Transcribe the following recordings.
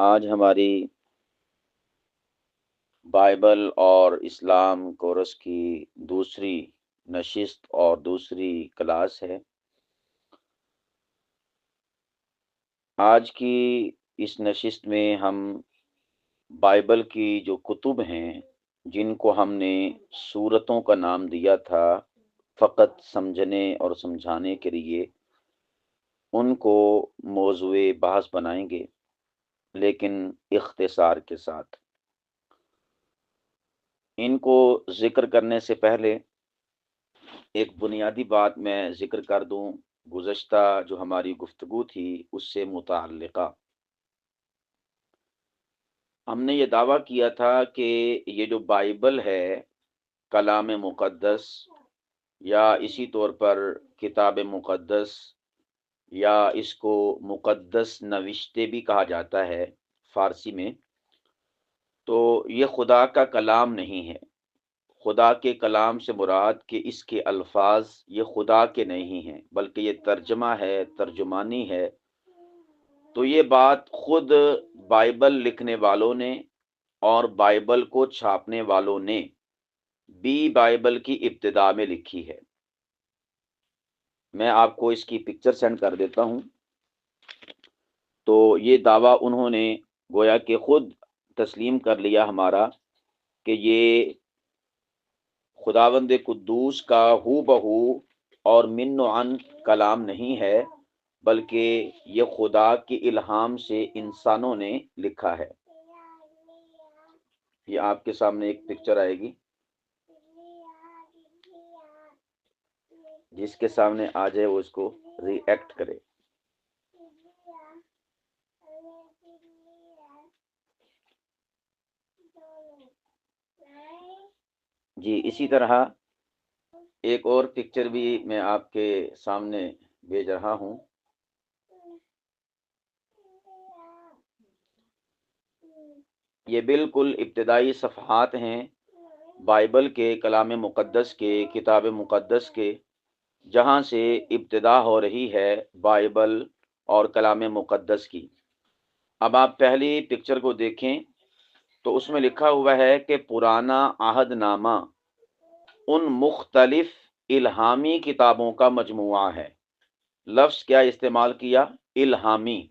آج ہماری بائبل اور اسلام کورس کی دوسری نشست اور دوسری کلاس ہے۔ آج کی اس نشست میں ہم بائبل کی جو کتب ہیں جن کو ہم نے سورتوں کا نام دیا تھا فقط سمجھنے اور سمجھانے کے لیے، ان کو موضوع بحث بنائیں گے لیکن اختصار کے ساتھ۔ ان کو ذکر کرنے سے پہلے ایک بنیادی بات میں ذکر کر دوں، گزشتہ جو ہماری گفتگو تھی اس سے متعلقہ۔ ہم نے یہ دعویٰ کیا تھا کہ یہ جو بائبل ہے کلام مقدس، یا اسی طور پر کتاب مقدس، یا اس کو مقدس نوشتے بھی کہا جاتا ہے فارسی میں، تو یہ خدا کا کلام نہیں ہے۔ خدا کے کلام سے مراد کہ اس کے الفاظ یہ خدا کے نہیں ہیں، بلکہ یہ ترجمہ ہے، ترجمانی ہے۔ تو یہ بات خود بائبل لکھنے والوں نے اور بائبل کو چھاپنے والوں نے بھی بائبل کی ابتدا میں لکھی ہے۔ میں آپ کو اس کی پکچر سینڈ کر دیتا ہوں۔ تو یہ دعویٰ انہوں نے گویا کہ خود تسلیم کر لیا ہمارا کہ یہ خداوند قدوس کا ہو بہو اور من و عن کلام نہیں ہے، بلکہ یہ خدا کی الہام سے انسانوں نے لکھا ہے۔ یہ آپ کے سامنے ایک پکچر آئے گی، جس کے سامنے آ جائے وہ اس کو ری ایکٹ کرے۔ جی اسی طرح ایک اور پکچر بھی میں آپ کے سامنے بھیج رہا ہوں۔ یہ بالکل ابتدائی صفحات ہیں بائبل کے، کلام مقدس کے، کتاب مقدس کے، جہاں سے ابتدا ہو رہی ہے بائبل اور کلام مقدس کی۔ اب آپ پہلی پکچر کو دیکھیں تو اس میں لکھا ہوا ہے کہ پرانا عہد نامہ ان مختلف الہامی کتابوں کا مجموعہ ہے۔ لفظ کیا استعمال کیا؟ الہامی۔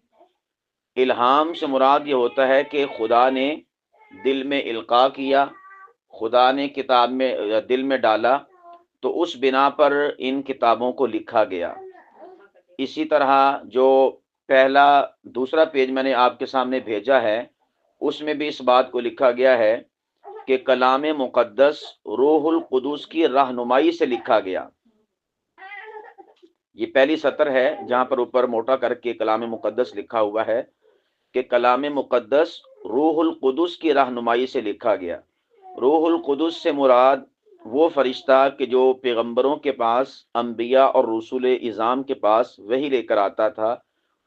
الہام سے مراد یہ ہوتا ہے کہ خدا نے دل میں القاء کیا، خدا نے کتاب میں دل میں ڈالا، تو اس بنا پر ان کتابوں کو لکھا گیا۔ اسی طرح جو دوسرا پیج میں نے آپ کے سامنے بھیجا ہے، اس میں بھی اس بات کو لکھا گیا ہے کہ کلام مقدس روح القدس کی رہنمائی سے لکھا گیا۔ یہ پہلی سطر ہے جہاں پر اوپر موٹا کر کے کلام مقدس لکھا ہوا ہے کہ کلام مقدس روح القدس کی رہنمائی سے لکھا گیا۔ روح القدس سے مراد وہ فرشتہ کہ جو پیغمبروں کے پاس، انبیاء اور رسول اعظام کے پاس وحی لے کر آتا تھا،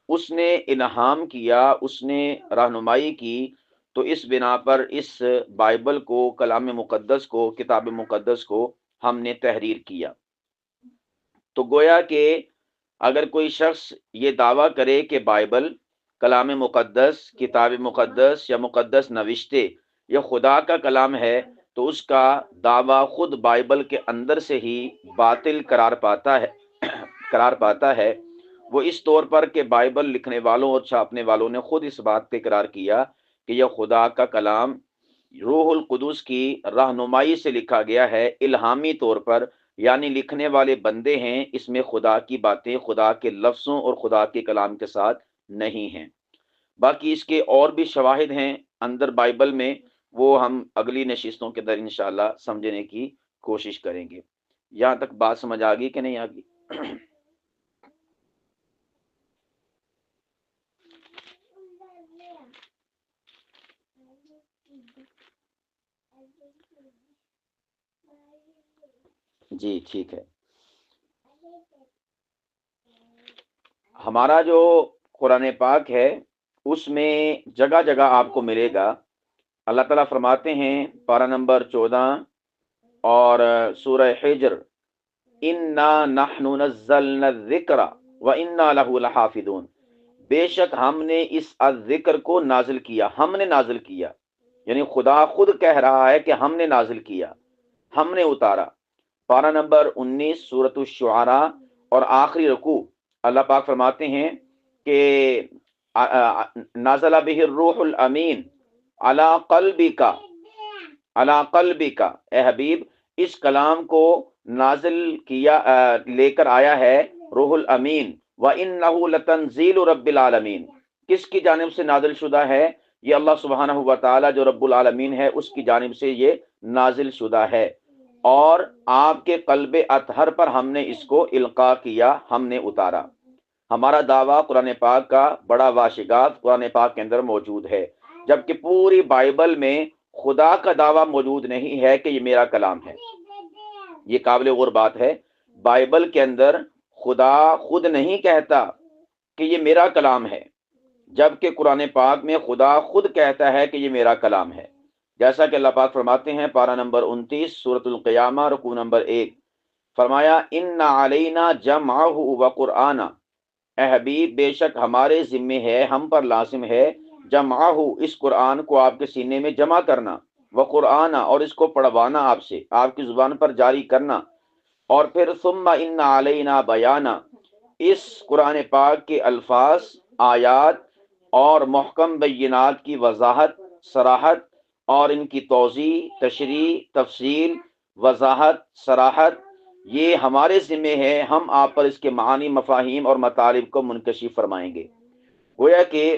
اس نے الہام کیا، اس نے رہنمائی کی، تو اس بنا پر اس بائبل کو، کلام مقدس کو، کتاب مقدس کو ہم نے تحریر کیا۔ تو گویا کہ اگر کوئی شخص یہ دعویٰ کرے کہ بائبل، کلام مقدس، کتاب مقدس یا مقدس نوشتے یہ خدا کا کلام ہے، تو اس کا دعویٰ خود بائبل کے اندر سے ہی باطل قرار پاتا ہے۔ وہ اس طور پر کہ بائبل لکھنے والوں اور چھاپنے والوں نے خود اس بات پہ اقرار کیا کہ یہ خدا کا کلام روح القدس کی رہنمائی سے لکھا گیا ہے، الہامی طور پر، یعنی لکھنے والے بندے ہیں، اس میں خدا کی باتیں خدا کے لفظوں اور خدا کے کلام کے ساتھ نہیں ہیں۔ باقی اس کے اور بھی شواہد ہیں اندر بائبل میں، وہ ہم اگلی نشستوں کے در انشاءاللہ سمجھنے کی کوشش کریں گے۔ یہاں تک بات سمجھ آ گئی کہ نہیں آ گئی؟ جی ٹھیک ہے۔ ہمارا جو قرآن پاک ہے اس میں جگہ جگہ آپ کو ملے گا اللہ تعالیٰ فرماتے ہیں پارہ نمبر 14 اور سورہ حجر، اِنَّا نَحْنُ نَزَّلْنَا الذِّكْرَ وَإِنَّا لَهُ لَحَافِظُونَ، بے شک ہم نے اس ذکر کو نازل کیا، ہم نے نازل کیا، یعنی خدا خود کہہ رہا ہے کہ ہم نے نازل کیا، ہم نے اتارا۔ پارہ نمبر 19 سورۃ الشعراء اور آخری رکوع، اللہ پاک فرماتے ہیں کہ نازل بہ الروح الامین علی قلبک، علی قلبک، اے حبیب اس کلام کو نازل کیا لے کر آیا ہے روح الامین، وَإِنَّهُ لَتَنزِيلُ رَبِّ العالمین، کس کی جانب سے نازل شدہ ہے؟ یہ اللہ سبحانہ و تعالی جو رب العالمین ہے اس کی جانب سے یہ نازل شدہ ہے، اور آپ کے قلب اطہر پر ہم نے اس کو القاء کیا، ہم نے اتارا۔ ہمارا دعویٰ قرآن پاک کا بڑا واشگاف قرآن پاک کے اندر موجود ہے، جبکہ پوری بائبل میں خدا کا دعویٰ موجود نہیں ہے کہ یہ میرا کلام ہے۔ یہ قابل غور بات ہے، بائبل کے اندر خدا خود نہیں کہتا کہ یہ میرا کلام ہے، جبکہ قرآن پاک میں خدا خود کہتا ہے کہ یہ میرا کلام ہے، جیسا کہ اللہ پاک فرماتے ہیں پارہ نمبر 29 سورۃ القیامہ رکوع نمبر 1، فرمایا ان علینا جمعہ وقرآنہ، اے حبیب بے شک ہمارے ذمے ہے، ہم پر لازم ہے، جمعہ اس قرآن کو آپ کے سینے میں جمع کرنا، وقرآنہ اور اس کو پڑھوانا آپ سے، آپ کی زبان پر جاری کرنا، اور پھر ثم ان علینا بیانہ، اس قرآن پاک کے الفاظ، آیات اور محکم بینات کی وضاحت، صراحت اور ان کی توضیح، تشریح، تفصیل، وضاحت، صراحت، یہ ہمارے ذمہ ہے، ہم آپ پر اس کے معانی، مفاہیم اور مطالب کو منکشف فرمائیں گے۔ گویا کہ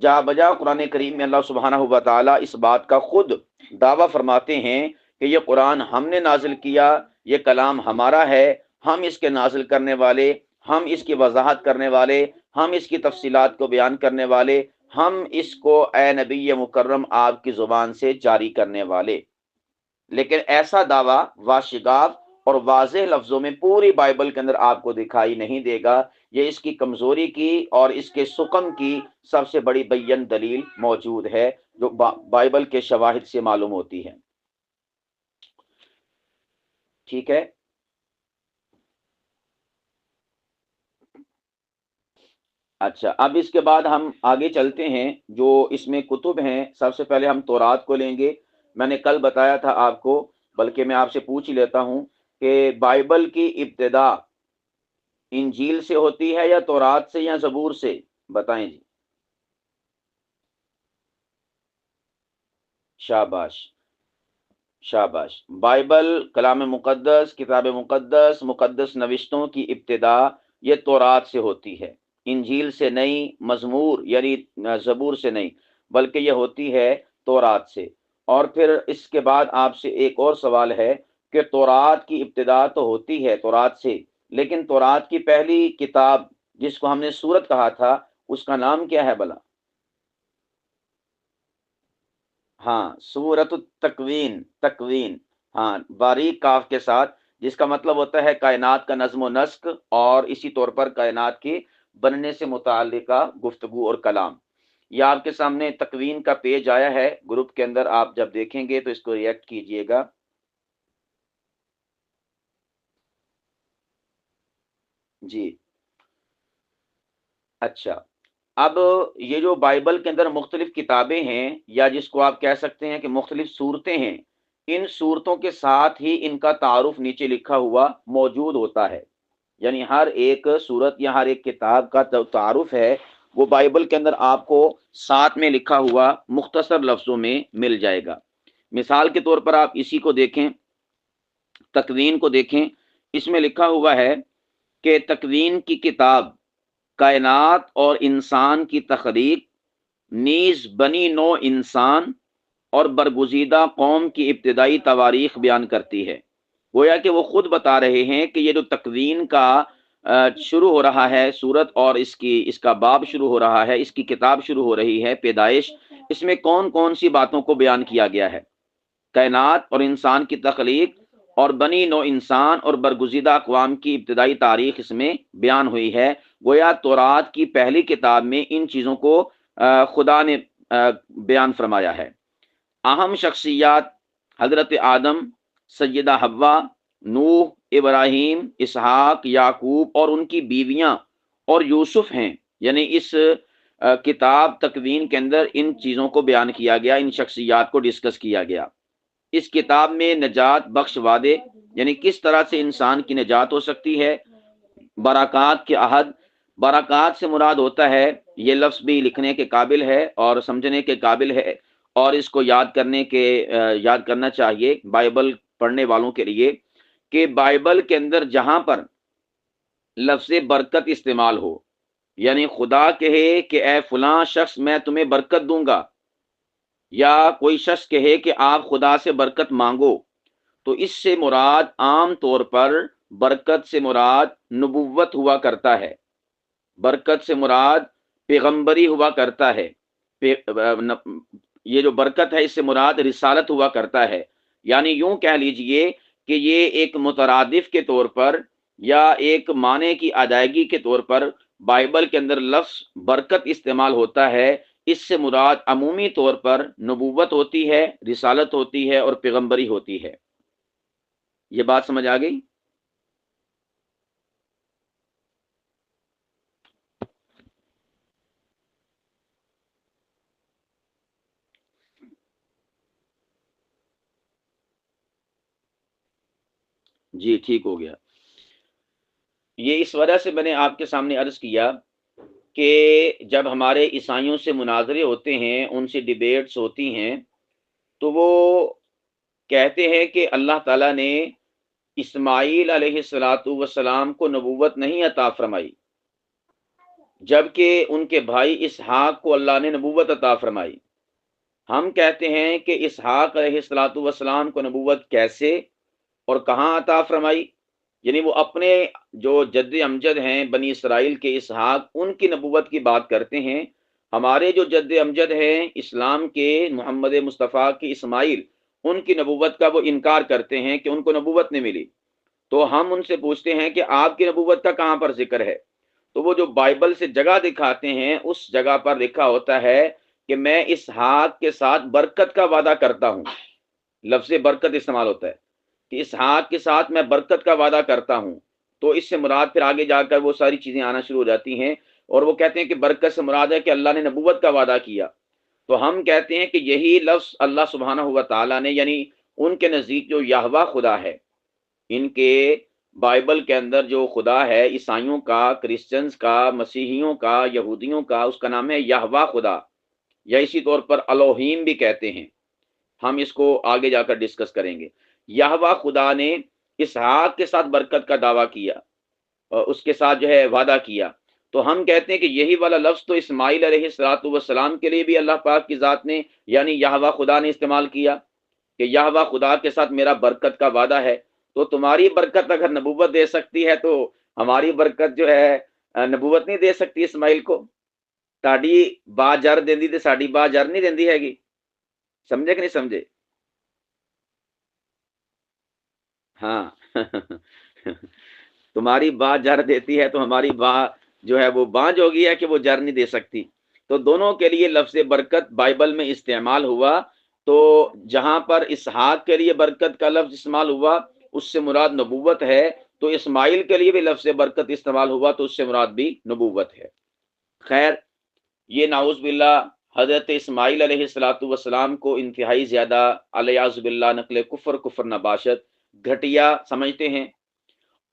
جا بجا قرآن کریم میں اللہ سبحانہ و تعالیٰ اس بات کا خود دعویٰ فرماتے ہیں کہ یہ قرآن ہم نے نازل کیا، یہ کلام ہمارا ہے، ہم اس کے نازل کرنے والے، ہم اس کی وضاحت کرنے والے، ہم اس کی تفصیلات کو بیان کرنے والے، ہم اس کو اے نبی مکرم آپ کی زبان سے جاری کرنے والے۔ لیکن ایسا دعویٰ واشگاف اور واضح لفظوں میں پوری بائبل کے اندر آپ کو دکھائی نہیں دے گا۔ یہ اس کی کمزوری کی اور اس کے سقم کی سب سے بڑی بین دلیل موجود ہے، جو بائبل کے شواہد سے معلوم ہوتی ہے۔ ٹھیک ہے، اچھا اب اس کے بعد ہم آگے چلتے ہیں، جو اس میں کتب ہیں۔ سب سے پہلے ہم تورات کو لیں گے۔ میں نے کل بتایا تھا آپ کو، بلکہ میں آپ سے پوچھ ہی لیتا ہوں کہ بائبل کی ابتدا انجیل سے ہوتی ہے یا تورات سے یا زبور سے؟ بتائیں جی۔ شاباش، شاباش۔ بائبل، کلام مقدس، کتاب مقدس، مقدس نوشتوں کی ابتدا یہ تورات سے ہوتی ہے، انجیل سے نہیں، مزمور یعنی زبور سے نہیں، بلکہ یہ ہوتی ہے تورات سے۔ اور پھر اس کے بعد آپ سے ایک اور سوال ہے کہ تورات کی ابتدا تو ہوتی ہے تورات سے، لیکن تورات کی پہلی کتاب جس کو ہم نے سورت کہا تھا اس کا نام کیا ہے بلا؟ ہاں، سورۃ التکوین، تکوین، ہاں باریک کاف کے ساتھ، جس کا مطلب ہوتا ہے کائنات کا نظم و نسق، اور اسی طور پر کائنات کے بننے سے متعلقہ گفتگو اور کلام۔ یہ آپ کے سامنے تکوین کا پیج آیا ہے گروپ کے اندر، آپ جب دیکھیں گے تو اس کو ریئیکٹ کیجئے گا۔ جی، اچھا، اب یہ جو بائبل کے اندر مختلف کتابیں ہیں، یا جس کو آپ کہہ سکتے ہیں کہ مختلف صورتیں ہیں، ان صورتوں کے ساتھ ہی ان کا تعارف نیچے لکھا ہوا موجود ہوتا ہے، یعنی ہر ایک صورت یا ہر ایک کتاب کا جو تعارف ہے وہ بائبل کے اندر آپ کو ساتھ میں لکھا ہوا مختصر لفظوں میں مل جائے گا۔ مثال کے طور پر آپ اسی کو دیکھیں، تکوین کو دیکھیں، اس میں لکھا ہوا ہے کہ تکوین کی کتاب کائنات اور انسان کی تخلیق، نیز بنی نو انسان اور برگزیدہ قوم کی ابتدائی تواریخ بیان کرتی ہے۔ گویا کہ وہ خود بتا رہے ہیں کہ یہ جو تکوین کا شروع ہو رہا ہے سورت، اور اس کا باب شروع ہو رہا ہے، اس کی کتاب شروع ہو رہی ہے پیدائش، اس میں کون کون سی باتوں کو بیان کیا گیا ہے؟ کائنات اور انسان کی تخلیق اور بنی نو انسان اور برگزیدہ اقوام کی ابتدائی تاریخ اس میں بیان ہوئی ہے۔ گویا تورات کی پہلی کتاب میں ان چیزوں کو خدا نے بیان فرمایا ہے۔ اہم شخصیات حضرت آدم، سیدہ حوا، نوح، ابراہیم، اسحاق، یعقوب اور ان کی بیویاں اور یوسف ہیں، یعنی اس کتاب تکوین کے اندر ان چیزوں کو بیان کیا گیا، ان شخصیات کو ڈسکس کیا گیا۔ اس کتاب میں نجات بخش وعدے، یعنی کس طرح سے انسان کی نجات ہو سکتی ہے، برکات کے عہد، برکات سے مراد ہوتا ہے، یہ لفظ بھی لکھنے کے قابل ہے اور سمجھنے کے قابل ہے، اور اس کو یاد کرنا چاہیے بائبل پڑھنے والوں کے لیے، کہ بائبل کے اندر جہاں پر لفظ برکت استعمال ہو، یعنی خدا کہے کہ اے فلاں شخص میں تمہیں برکت دوں گا، یا کوئی شخص کہے کہ آپ خدا سے برکت مانگو، تو اس سے مراد عام طور پر برکت سے مراد نبوت ہوا کرتا ہے، برکت سے مراد پیغمبری ہوا کرتا ہے، یہ جو برکت ہے اس سے مراد رسالت ہوا کرتا ہے۔ یعنی یوں کہہ لیجئے کہ یہ ایک مترادف کے طور پر یا ایک معنی کی ادائیگی کے طور پر بائبل کے اندر لفظ برکت استعمال ہوتا ہے، اس سے مراد عمومی طور پر نبوت ہوتی ہے، رسالت ہوتی ہے اور پیغمبری ہوتی ہے۔ یہ بات سمجھ آ گئی؟ جی ٹھیک ہو گیا۔ یہ اس وجہ سے میں نے آپ کے سامنے عرض کیا کہ جب ہمارے عیسائیوں سے مناظرے ہوتے ہیں، ان سے ڈیبیٹس ہوتی ہیں، تو وہ کہتے ہیں کہ اللہ تعالیٰ نے اسماعیل علیہ السلام کو نبوت نہیں عطا فرمائی، جبکہ ان کے بھائی اسحاق کو اللہ نے نبوت عطا فرمائی۔ ہم کہتے ہیں کہ اسحاق علیہ السلام کو نبوت کیسے اور کہاں عطا فرمائی؟ یعنی وہ اپنے جو جد امجد ہیں بنی اسرائیل کے اسحاق، ان کی نبوت کی بات کرتے ہیں۔ ہمارے جو جد امجد ہیں اسلام کے محمد مصطفیٰ کی اسماعیل، ان کی نبوت کا وہ انکار کرتے ہیں کہ ان کو نبوت نہیں ملی۔ تو ہم ان سے پوچھتے ہیں کہ آپ کی نبوت کا کہاں پر ذکر ہے؟ تو وہ جو بائبل سے جگہ دکھاتے ہیں، اس جگہ پر لکھا ہوتا ہے کہ میں اسحاق کے ساتھ برکت کا وعدہ کرتا ہوں، لفظ برکت استعمال ہوتا ہے کہ اسحاق کے ساتھ میں برکت کا وعدہ کرتا ہوں۔ تو اس سے مراد پھر آگے جا کر وہ ساری چیزیں آنا شروع ہو جاتی ہیں، اور وہ کہتے ہیں کہ برکت سے مراد ہے کہ اللہ نے نبوت کا وعدہ کیا۔ تو ہم کہتے ہیں کہ یہی لفظ اللہ سبحانہ ہوا تعالیٰ نے، یعنی ان کے نزدیک جو یہوہ خدا ہے، ان کے بائبل کے اندر جو خدا ہے، عیسائیوں کا، کرسچنز کا، مسیحیوں کا، یہودیوں کا، اس کا نام ہے یہوہ خدا، یا اسی طور پر الوہیم بھی کہتے ہیں۔ ہم اس کو آگے جا کر ڈسکس کریں گے۔ یہوہ خدا نے اسحاق کے ساتھ برکت کا دعویٰ کیا اور اس کے ساتھ جو ہے وعدہ کیا، تو ہم کہتے ہیں کہ یہی والا لفظ تو اسماعیل علیہ السلام کے لیے بھی اللہ پاک کی ذات نے، یعنی یہوہ خدا نے استعمال کیا کہ یہوہ خدا کے ساتھ میرا برکت کا وعدہ ہے۔ تو تمہاری برکت اگر نبوت دے سکتی ہے تو ہماری برکت جو ہے نبوت نہیں دے سکتی اسماعیل کو؟ تاڑی با جر دیندی تے ساڈی با جر نہیں دیندی ہے گی۔ سمجھے کہ نہیں سمجھے؟ ہاں تمہاری بات جر دیتی ہے تو ہماری بات جو ہے وہ بانجھ ہو گئی ہے کہ وہ جر نہیں دے سکتی۔ تو دونوں کے لیے لفظ برکت بائبل میں استعمال ہوا۔ تو جہاں پر اسحاق کے لیے برکت کا لفظ استعمال ہوا اس سے مراد نبوت ہے، تو اسماعیل کے لیے بھی لفظ برکت استعمال ہوا تو اس سے مراد بھی نبوت ہے۔ خیر، یہ نعوذ باللہ حضرت اسماعیل علیہ السلام کو انتہائی زیادہ الیاذ باللہ نقل کفر نباشت گھٹیا سمجھتے ہیں،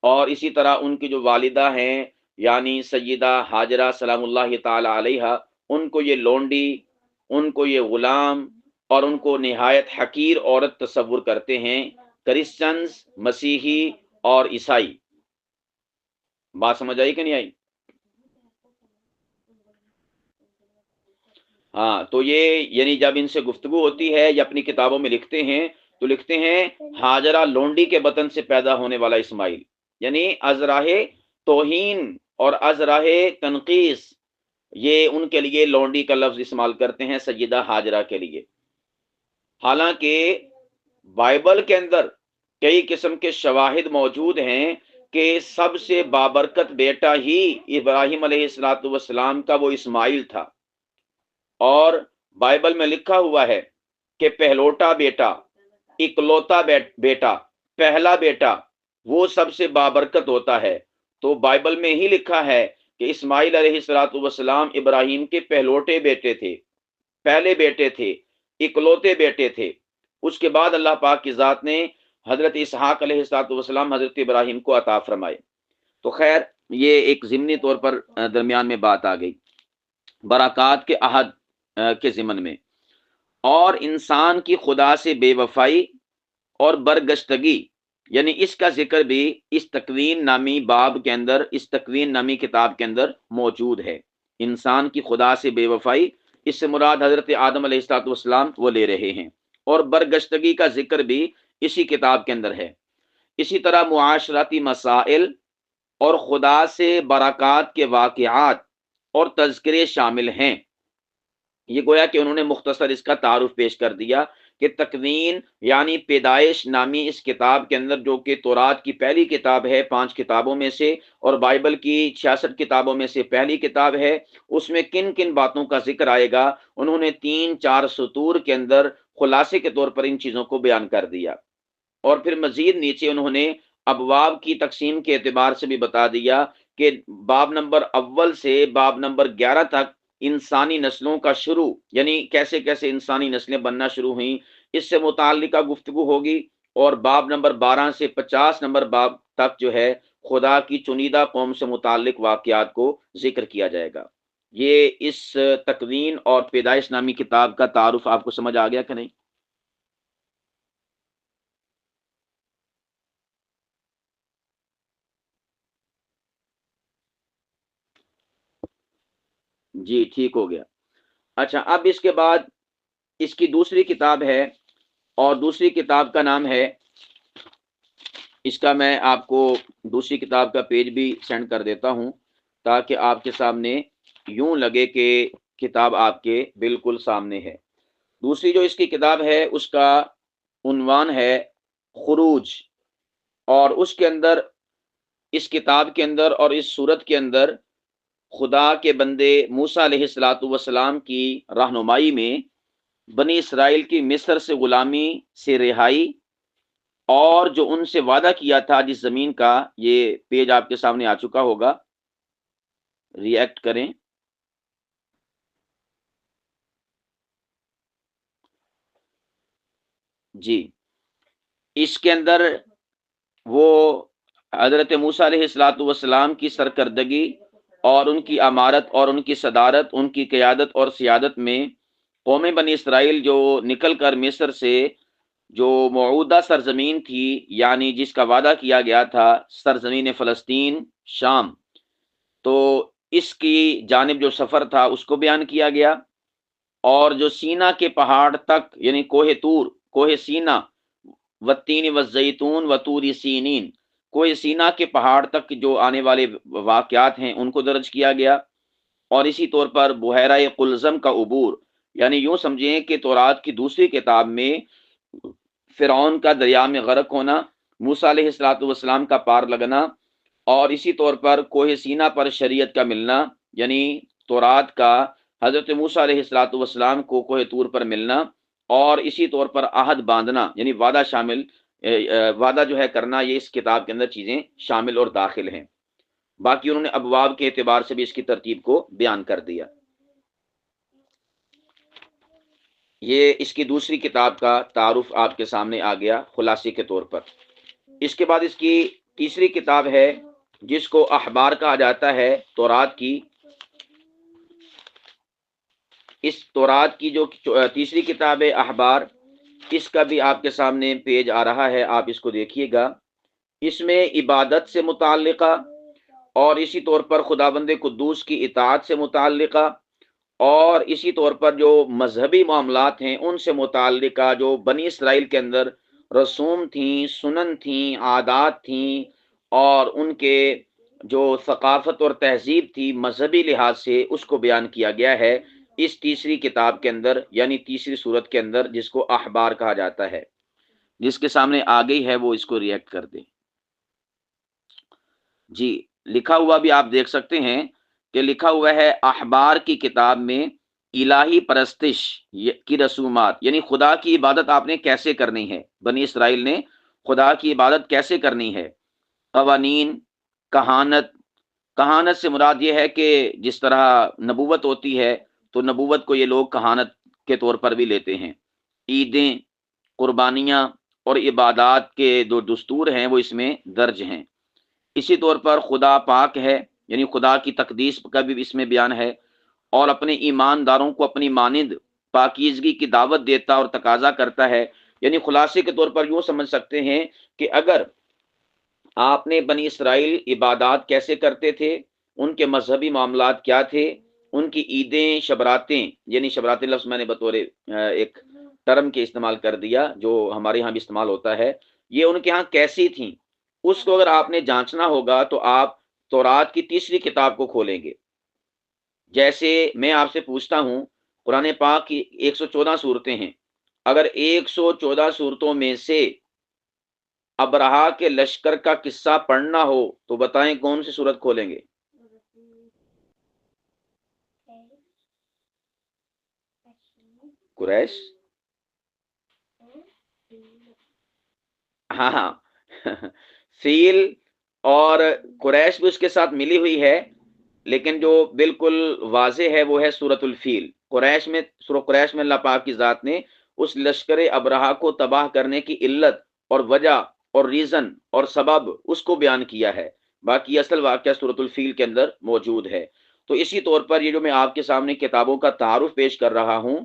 اور اسی طرح ان کی جو والدہ ہیں یعنی سیدہ ہاجرہ سلام اللہ تعالی علیہا، ان کو یہ لونڈی، ان کو یہ غلام اور ان کو نہایت حقیر عورت تصور کرتے ہیں کرسچنز، مسیحی اور عیسائی۔ بات سمجھ آئی کہ نہیں آئی؟ ہاں، تو یہ یعنی جب ان سے گفتگو ہوتی ہے یا اپنی کتابوں میں لکھتے ہیں تو لکھتے ہیں ہاجرہ لونڈی کے بطن سے پیدا ہونے والا اسماعیل، یعنی ازراہ توہین اور ازراہ تنقیس، یہ ان کے لیے لونڈی کا لفظ استعمال کرتے ہیں سیدہ ہاجرہ کے لیے۔ حالانکہ بائبل کے اندر کئی قسم کے شواہد موجود ہیں کہ سب سے بابرکت بیٹا ہی ابراہیم علیہ السلام کا وہ اسماعیل تھا، اور بائبل میں لکھا ہوا ہے کہ پہلوٹا بیٹا، اکلوتا بیٹا، پہلا بیٹا وہ سب سے بابرکت ہوتا ہے۔ تو بائبل میں ہی لکھا ہے کہ اسماعیل علیہ الصلوۃ والسلام ابراہیم کے پہلوٹے بیٹے تھے، پہلے بیٹے تھے، اکلوتے بیٹے تھے۔ اس کے بعد اللہ پاک کی ذات نے حضرت اسحاق علیہ الصلوۃ والسلام حضرت ابراہیم کو عطا فرمائے۔ تو خیر یہ ایک ضمنی طور پر درمیان میں بات آ گئی برکات کے عہد کے ضمن میں۔ اور انسان کی خدا سے بے وفائی اور برگشتگی، یعنی اس کا ذکر بھی اس تکوین نامی باب کے اندر، اس تکوین نامی کتاب کے اندر موجود ہے۔ انسان کی خدا سے بے وفائی، اس سے مراد حضرت آدم علیہ الصلوۃ والسلام وہ لے رہے ہیں، اور برگشتگی کا ذکر بھی اسی کتاب کے اندر ہے۔ اسی طرح معاشرتی مسائل اور خدا سے برکات کے واقعات اور تذکرے شامل ہیں۔ یہ گویا کہ انہوں نے مختصر اس کا تعارف پیش کر دیا کہ تکوین یعنی پیدائش نامی اس کتاب کے اندر، جو کہ تورات کی پہلی کتاب ہے 5 کتابوں میں سے، اور بائبل کی 66 کتابوں میں سے پہلی کتاب ہے، اس میں کن کن باتوں کا ذکر آئے گا انہوں نے 3-4 سطور کے اندر خلاصے کے طور پر ان چیزوں کو بیان کر دیا۔ اور پھر مزید نیچے انہوں نے ابواب کی تقسیم کے اعتبار سے بھی بتا دیا کہ باب نمبر 1 سے باب نمبر 11 تک انسانی نسلوں کا شروع، یعنی کیسے کیسے انسانی نسلیں بننا شروع ہوئیں، اس سے متعلقہ گفتگو ہوگی۔ اور باب نمبر 12 سے 50 نمبر باب تک جو ہے خدا کی چنیدہ قوم سے متعلق واقعات کو ذکر کیا جائے گا۔ یہ اس تکوین اور پیدائش نامی کتاب کا تعارف آپ کو سمجھ آ گیا کہ نہیں؟ جی ٹھیک ہو گیا۔ اچھا، اب اس کے بعد اس کی دوسری کتاب ہے، اور دوسری کتاب کا نام ہے، اس کا میں آپ کو دوسری کتاب کا پیج بھی سینڈ کر دیتا ہوں تاکہ آپ کے سامنے یوں لگے کہ کتاب آپ کے بالکل سامنے ہے۔ دوسری جو اس کی کتاب ہے اس کا عنوان ہے خروج، اور اس کے اندر، اس کتاب کے اندر اور اس صورت کے اندر خدا کے بندے موسیٰ علیہ الصلوۃ والسلام کی رہنمائی میں بنی اسرائیل کی مصر سے غلامی سے رہائی، اور جو ان سے وعدہ کیا تھا جس زمین کا، یہ پیج آپ کے سامنے آ چکا ہوگا، ری ایکٹ کریں۔ جی، اس کے اندر وہ حضرت موسیٰ علیہ الصلوۃ والسلام کی سرکردگی اور ان کی امارت اور ان کی صدارت، ان کی قیادت اور سیادت میں قوم بنی اسرائیل جو نکل کر مصر سے جو موعودہ سرزمین تھی، یعنی جس کا وعدہ کیا گیا تھا، سرزمین فلسطین، شام، تو اس کی جانب جو سفر تھا اس کو بیان کیا گیا، اور جو سینا کے پہاڑ تک، یعنی کوہ طور، کوہ سینا، والتین والزیتون وطور سینین، کوہ سینا کے پہاڑ تک جو آنے والے واقعات ہیں ان کو درج کیا گیا۔ اور اسی طور پر بحیرہ قلزم کا عبور، یعنی یوں سمجھیں کہ تورات کی دوسری کتاب میں فرعون کا دریا میں غرق ہونا، موسیٰ علیہ الصلوۃ والسلام کا پار لگنا، اور اسی طور پر کوہ سینا پر شریعت کا ملنا، یعنی تورات کا حضرت موسیٰ علیہ الصلوۃ والسلام کو کوہ طور پر ملنا، اور اسی طور پر عہد باندھنا، یعنی وعدہ شامل، وعدہ جو ہے کرنا، یہ اس کتاب کے اندر چیزیں شامل اور داخل ہیں۔ باقی انہوں نے ابواب کے اعتبار سے بھی اس کی ترتیب کو بیان کر دیا۔ یہ اس کی دوسری کتاب کا تعارف آپ کے سامنے آ گیا خلاصے کے طور پر۔ اس کے بعد اس کی تیسری کتاب ہے جس کو احبار کہا جاتا ہے، تورات کی۔ اس تورات کی جو تیسری کتاب ہے احبار، اس کا بھی آپ کے سامنے پیج آ رہا ہے، آپ اس کو دیکھیے گا۔ اس میں عبادت سے متعلقہ، اور اسی طور پر خداوند قدوس کی اطاعت سے متعلقہ، اور اسی طور پر جو مذہبی معاملات ہیں ان سے متعلقہ، جو بنی اسرائیل کے اندر رسوم تھیں، سنن تھیں، عادات تھیں، اور ان کے جو ثقافت اور تہذیب تھی مذہبی لحاظ سے، اس کو بیان کیا گیا ہے اس تیسری کتاب کے اندر، یعنی تیسری صورت کے اندر، جس کو احبار کہا جاتا ہے۔ جس کے سامنے آ گئی ہے وہ اس کو ریئیکٹ کر دے۔ جی، لکھا ہوا بھی آپ دیکھ سکتے ہیں کہ لکھا ہوا ہے احبار کی کتاب میں الہی پرستش کی رسومات، یعنی خدا کی عبادت آپ نے کیسے کرنی ہے، بنی اسرائیل نے خدا کی عبادت کیسے کرنی ہے، قوانین، کہانت، کہانت سے مراد یہ ہے کہ جس طرح نبوت ہوتی ہے تو نبوت کو یہ لوگ کہانت کے طور پر بھی لیتے ہیں۔ عیدیں، قربانیاں اور عبادات کے جو دستور ہیں وہ اس میں درج ہیں۔ اسی طور پر خدا پاک ہے، یعنی خدا کی تقدیس کا بھی اس میں بیان ہے، اور اپنے ایمانداروں کو اپنی مانند پاکیزگی کی دعوت دیتا اور تقاضا کرتا ہے۔ یعنی خلاصے کے طور پر یوں سمجھ سکتے ہیں کہ اگر آپ نے بنی اسرائیل عبادات کیسے کرتے تھے، ان کے مذہبی معاملات کیا تھے، ان کی عیدیں، شبراتیں، یعنی شبراتیں لفظ میں نے بطور ایک ٹرم کے استعمال کر دیا جو ہمارے یہاں بھی استعمال ہوتا ہے، یہ ان کے ہاں کیسی تھیں، اس کو اگر آپ نے جانچنا ہوگا تو آپ تورات کی تیسری کتاب کو کھولیں گے۔ جیسے میں آپ سے پوچھتا ہوں، قرآن پاک کی 114 صورتیں ہیں، اگر 114 صورتوں میں سے ابرہا کے لشکر کا قصہ پڑھنا ہو تو بتائیں کون سی صورت کھولیں گے؟ قریش؟ ہاں ہاں فیل اور قریش بھی اس کے ساتھ ملی ہوئی ہے، لیکن جو بالکل واضح ہے وہ ہے سورۃ الفیل۔ قریش میں، سورۃ قریش میں اللہ پاک کی ذات نے اس لشکر ابرہا کو تباہ کرنے کی علت اور وجہ اور ریزن اور سبب اس کو بیان کیا ہے، باقی اصل واقعہ سورۃ الفیل کے اندر موجود ہے۔ تو اسی طور پر یہ جو میں آپ کے سامنے کتابوں کا تعارف پیش کر رہا ہوں،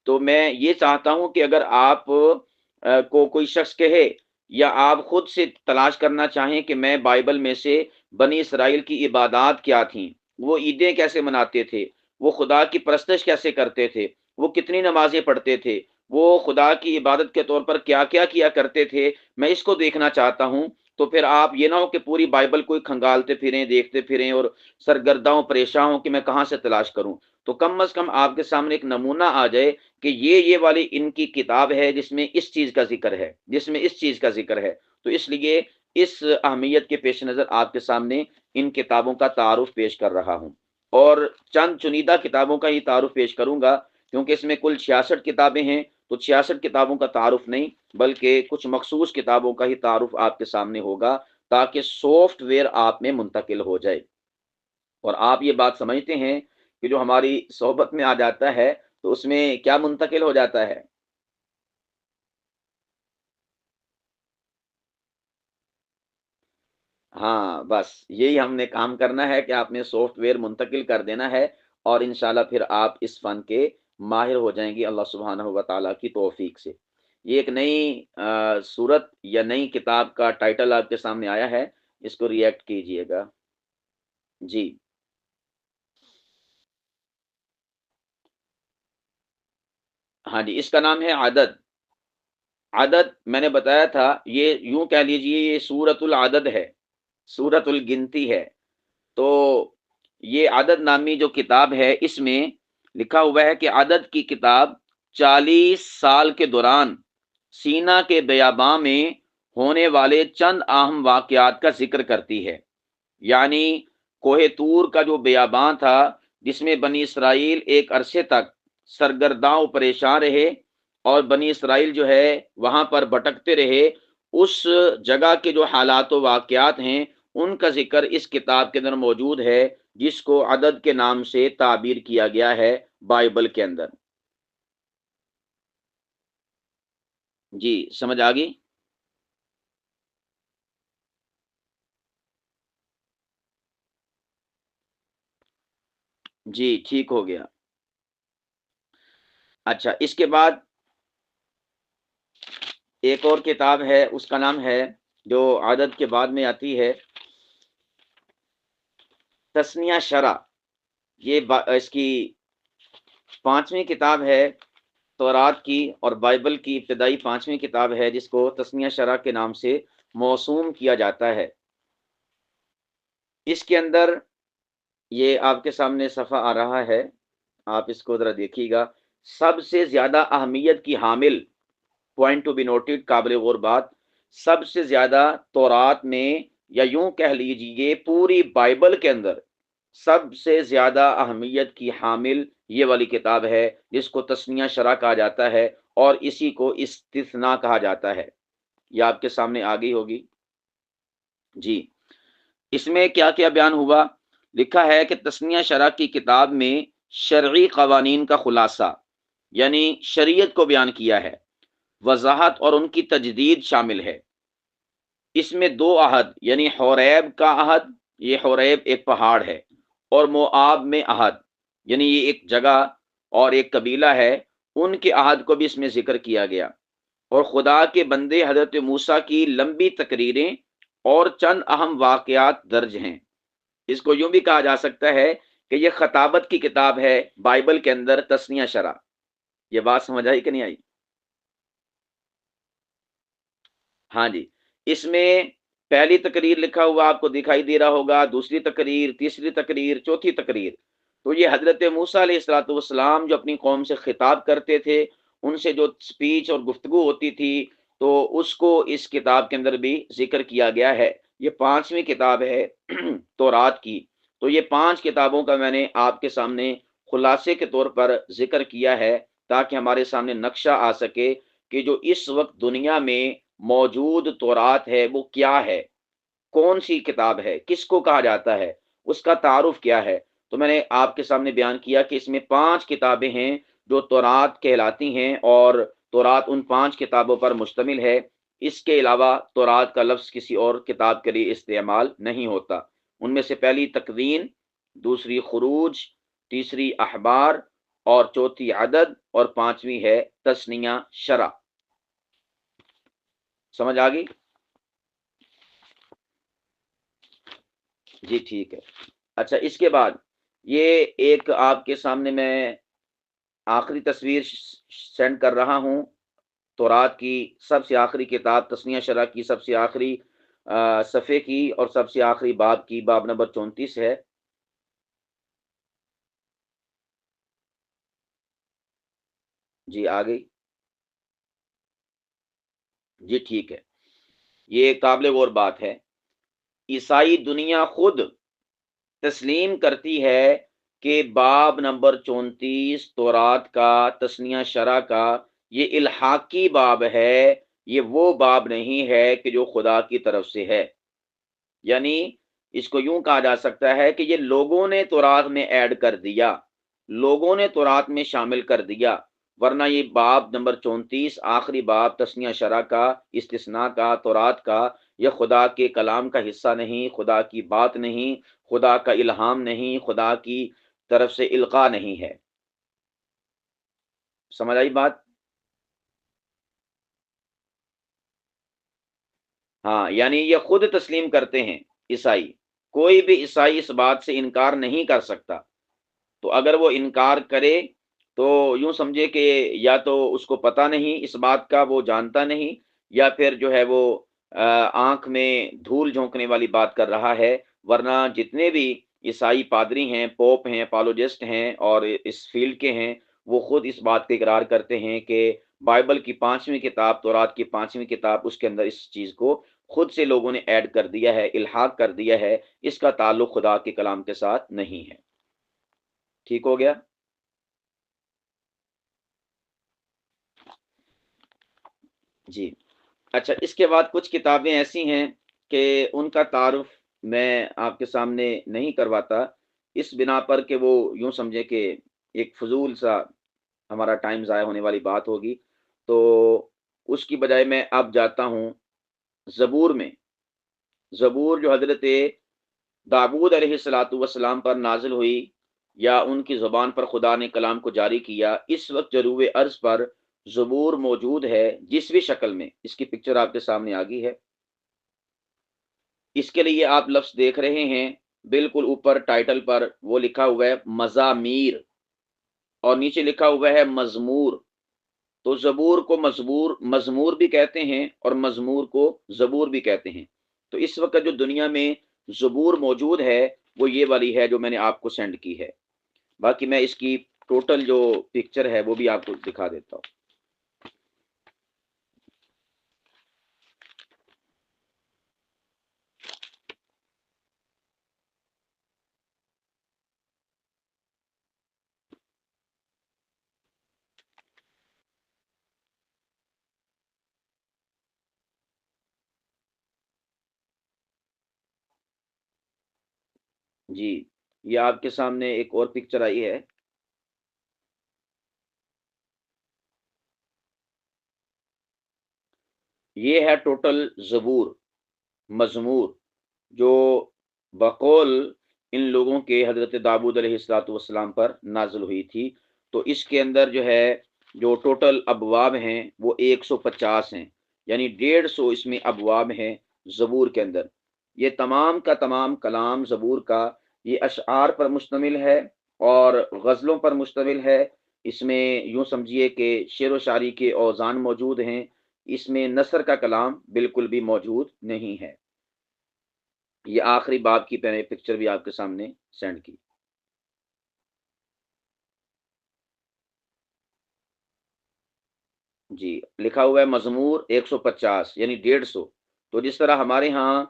تو میں یہ چاہتا ہوں کہ اگر آپ کو کوئی شخص کہے یا آپ خود سے تلاش کرنا چاہیں کہ میں بائبل میں سے بنی اسرائیل کی عبادات کیا تھیں، وہ عیدیں کیسے مناتے تھے، وہ خدا کی پرستش کیسے کرتے تھے، وہ کتنی نمازیں پڑھتے تھے، وہ خدا کی عبادت کے طور پر کیا کیا کیا کرتے تھے، میں اس کو دیکھنا چاہتا ہوں، تو پھر آپ یہ نہ ہو کہ پوری بائبل کوئی کھنگالتے پھریں، دیکھتے پھریں اور سرگرداں پریشان ہوں کہ میں کہاں سے تلاش کروں، تو کم از کم آپ کے سامنے ایک نمونہ آ جائے کہ یہ والی ان کی کتاب ہے جس میں اس چیز کا ذکر ہے، جس میں اس چیز کا ذکر ہے۔ تو اس لیے اس اہمیت کے پیش نظر آپ کے سامنے ان کتابوں کا تعارف پیش کر رہا ہوں، اور چند چنیدہ کتابوں کا ہی تعارف پیش کروں گا، کیونکہ اس میں کل 66 کتابیں ہیں، تو 66 کتابوں کا تعارف نہیں بلکہ کچھ مخصوص کتابوں کا ہی تعارف آپ کے سامنے ہوگا، تاکہ سافٹ ویئر آپ میں منتقل ہو جائے۔ اور آپ یہ بات سمجھتے ہیں کہ جو ہماری صحبت میں آ جاتا ہے تو اس میں کیا منتقل ہو جاتا ہے؟ ہاں، بس یہی ہم نے کام کرنا ہے کہ آپ نے سافٹ ویئر منتقل کر دینا ہے، اور انشاءاللہ پھر آپ اس فن کے ماہر ہو جائیں گے اللہ سبحانہ و تعالیٰ کی توفیق سے۔ یہ ایک نئی صورت یا نئی کتاب کا ٹائٹل آپ کے سامنے آیا ہے، اس کو ریئیکٹ کیجئے گا۔ جی ہاں جی، اس کا نام ہے عدد۔ عدد میں نے بتایا تھا، یہ یوں کہہ لیجئے یہ سورۃ العدد ہے، سورۃ الگنتی ہے۔ تو یہ عدد نامی جو کتاب ہے، اس میں لکھا ہوا ہے کہ عدد کی کتاب 40 سال کے دوران سینا کے بیاباں میں ہونے والے چند اہم واقعات کا ذکر کرتی ہے۔ یعنی کوہ طور کا جو بیاباں تھا جس میں بنی اسرائیل ایک عرصے تک سرگرداں و پریشان رہے، اور بنی اسرائیل جو ہے وہاں پر بھٹکتے رہے، اس جگہ کے جو حالات و واقعات ہیں ان کا ذکر اس کتاب کے اندر موجود ہے، جس کو عدد کے نام سے تعبیر کیا گیا ہے بائبل کے اندر۔ جی سمجھ آ گئی؟ جی ٹھیک ہو گیا۔ اچھا، اس کے بعد ایک اور کتاب ہے، اس کا نام ہے، جو عدد کے بعد میں آتی ہے، تثنیہ شرع۔ یہ اس کی 5ویں کتاب ہے تورات کی، اور بائبل کی ابتدائی 5ویں کتاب ہے جس کو تثنیہ شرع کے نام سے موسوم کیا جاتا ہے۔ اس کے اندر یہ آپ کے سامنے صفحہ آ رہا ہے، آپ اس کو ذرا دیکھیے گا۔ سب سے زیادہ اہمیت کی حامل، پوائنٹ ٹو بی نوٹڈ، قابل غور بات، سب سے زیادہ تورات میں، یا یوں کہہ لیجیے پوری بائبل کے اندر سب سے زیادہ اہمیت کی حامل یہ والی کتاب ہے جس کو تثنیہ شرع کہا جاتا ہے، اور اسی کو استثناء کہا جاتا ہے۔ یہ آپ کے سامنے آ گئی ہوگی۔ جی، اس میں کیا کیا بیان ہوا؟ لکھا ہے کہ تسنیہ شرع کی کتاب میں شرعی قوانین کا خلاصہ یعنی شریعت کو بیان کیا ہے، وضاحت اور ان کی تجدید شامل ہے۔ اس میں دو عہد یعنی حوریب کا عہد، یہ حوریب ایک پہاڑ ہے، اور موآب میں عہد یعنی یہ ایک جگہ اور ایک قبیلہ ہے، ان کے عہد کو بھی اس میں ذکر کیا گیا، اور خدا کے بندے حضرت موسیٰ کی لمبی تقریریں اور چند اہم واقعات درج ہیں۔ اس کو یوں بھی کہا جا سکتا ہے کہ یہ خطابت کی کتاب ہے بائبل کے اندر تسنیہ شرع۔ یہ بات سمجھ آئی کہ نہیں آئی؟ ہاں جی، اس میں پہلی تقریر لکھا ہوا آپ کو دکھائی دے رہا ہوگا، دوسری تقریر، تیسری تقریر، چوتھی تقریر۔ تو یہ حضرت موسیٰ علیہ الصلوۃ والسلام جو اپنی قوم سے خطاب کرتے تھے، ان سے جو سپیچ اور گفتگو ہوتی تھی، تو اس کو اس کتاب کے اندر بھی ذکر کیا گیا ہے۔ یہ پانچویں کتاب ہے تورات کی۔ تو یہ پانچ کتابوں کا میں نے آپ کے سامنے خلاصے کے طور پر ذکر کیا ہے، تاکہ ہمارے سامنے نقشہ آ سکے کہ جو اس وقت دنیا میں موجود تورات ہے وہ کیا ہے، کون سی کتاب ہے، کس کو کہا جاتا ہے، اس کا تعارف کیا ہے۔ تو میں نے آپ کے سامنے بیان کیا کہ اس میں پانچ کتابیں ہیں جو تورات کہلاتی ہیں، اور تورات ان پانچ کتابوں پر مشتمل ہے۔ اس کے علاوہ تورات کا لفظ کسی اور کتاب کے لیے استعمال نہیں ہوتا۔ ان میں سے پہلی تکوین، دوسری خروج، تیسری احبار، اور چوتھی عدد، اور پانچویں ہے تسنیہ شرع۔ سمجھ آ گئی؟ جی ٹھیک ہے۔ اچھا، اس کے بعد یہ ایک آپ کے سامنے میں آخری تصویر سینڈ کر رہا ہوں، تورات کی سب سے آخری کتاب تسنیہ شرع کی سب سے آخری صفحے کی اور سب سے آخری باب کی، باب نمبر 34 ہے۔ جی آ گئی؟ جی ٹھیک ہے، یہ قابل غور بات ہے۔ عیسائی دنیا خود تسلیم کرتی ہے کہ باب نمبر 34 تورات کا، تسنیہ شرع کا، یہ الحاقی باب ہے، یہ وہ باب نہیں ہے کہ جو خدا کی طرف سے ہے۔ یعنی اس کو یوں کہا جا سکتا ہے کہ یہ لوگوں نے تورات میں ایڈ کر دیا، لوگوں نے تورات میں شامل کر دیا، ورنہ یہ باب نمبر 34 آخری باب تسنیہ شرع کا، استثناء کا، تورات کا، یہ خدا کے کلام کا حصہ نہیں، خدا کی بات نہیں، خدا کا الہام نہیں، خدا کی طرف سے القاء نہیں ہے۔ سمجھ آئی بات؟ ہاں، یعنی یہ خود تسلیم کرتے ہیں عیسائی، کوئی بھی عیسائی اس بات سے انکار نہیں کر سکتا۔ تو اگر وہ انکار کرے تو یوں سمجھے کہ یا تو اس کو پتہ نہیں اس بات کا، وہ جانتا نہیں، یا پھر جو ہے وہ آنکھ میں دھول جھونکنے والی بات کر رہا ہے۔ ورنہ جتنے بھی عیسائی پادری ہیں، پوپ ہیں، پالوجسٹ ہیں اور اس فیلڈ کے ہیں، وہ خود اس بات کا اقرار کرتے ہیں کہ بائبل کی پانچویں کتاب، تورات کی پانچویں کتاب، اس کے اندر اس چیز کو خود سے لوگوں نے ایڈ کر دیا ہے، الحاق کر دیا ہے، اس کا تعلق خدا کے کلام کے ساتھ نہیں ہے۔ ٹھیک ہو گیا؟ جی اچھا، اس کے بعد کچھ کتابیں ایسی ہیں کہ ان کا تعارف میں آپ کے سامنے نہیں کرواتا، اس بنا پر کہ وہ یوں سمجھے کہ ایک فضول سا ہمارا ٹائم ضائع ہونے والی بات ہوگی، تو اس کی بجائے میں اب جاتا ہوں زبور میں۔ زبور جو حضرت داؤد علیہ الصلاۃ والسلام پر نازل ہوئی، یا ان کی زبان پر خدا نے کلام کو جاری کیا، اس وقت جروب ارض پر زبور موجود ہے جس بھی شکل میں، اس کی پکچر آپ کے سامنے آ گئی ہے۔ اس کے لیے آپ لفظ دیکھ رہے ہیں، بالکل اوپر ٹائٹل پر وہ لکھا ہوا ہے مزامیر، اور نیچے لکھا ہوا ہے مزمور۔ تو زبور کو مزمور بھی کہتے ہیں، اور مزمور کو زبور بھی کہتے ہیں۔ تو اس وقت جو دنیا میں زبور موجود ہے وہ یہ والی ہے جو میں نے آپ کو سینڈ کی ہے۔ باقی میں اس کی ٹوٹل جو پکچر ہے وہ بھی آپ کو دکھا دیتا ہوں۔ جی یہ آپ کے سامنے ایک اور پکچر آئی ہے، یہ ہے ٹوٹل زبور، مزمور، جو بقول ان لوگوں کے حضرت داؤد علیہ الصلوۃ والسلام پر نازل ہوئی تھی۔ تو اس کے اندر جو ہے جو ٹوٹل ابواب ہیں وہ 150 ہیں، یعنی 150 اس میں ابواب ہیں زبور کے اندر۔ یہ تمام کا تمام کلام زبور کا یہ اشعار پر مشتمل ہے اور غزلوں پر مشتمل ہے۔ اس میں یوں سمجھیے کہ شعر و شاعری کے اوزان موجود ہیں، اس میں نثر کا کلام بالکل بھی موجود نہیں ہے۔ یہ آخری باب کی میں نے پکچر بھی آپ کے سامنے سینڈ کی۔ جی، لکھا ہوا ہے مزمور 150 یعنی 150۔ تو جس طرح ہمارے ہاں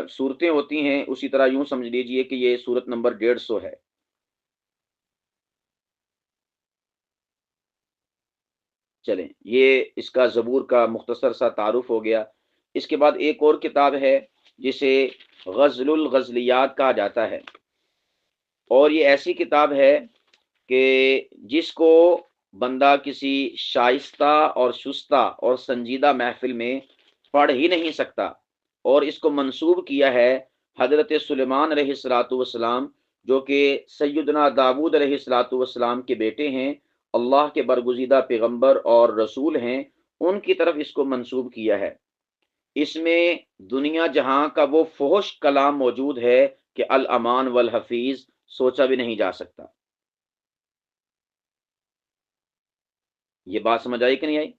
صورتیں ہوتی ہیں اسی طرح یوں سمجھ لیجئے کہ یہ صورت نمبر 150 ہے۔ چلیں، یہ اس کا زبور کا مختصر سا تعارف ہو گیا۔ اس کے بعد ایک اور کتاب ہے جسے غزل الغزلیات کہا جاتا ہے، اور یہ ایسی کتاب ہے کہ جس کو بندہ کسی شائستہ اور شستہ اور سنجیدہ محفل میں پڑھ ہی نہیں سکتا، اور اس کو منسوب کیا ہے حضرت سلیمان علیہ الصلوۃ والسلام، جو کہ سیدنا داؤد علیہ الصلوۃ والسلام کے بیٹے ہیں، اللہ کے برگزیدہ پیغمبر اور رسول ہیں، ان کی طرف اس کو منسوب کیا ہے۔ اس میں دنیا جہاں کا وہ فحش کلام موجود ہے کہ الامان والحفیظ سوچا بھی نہیں جا سکتا۔ یہ بات سمجھ آئی کہ نہیں آئی؟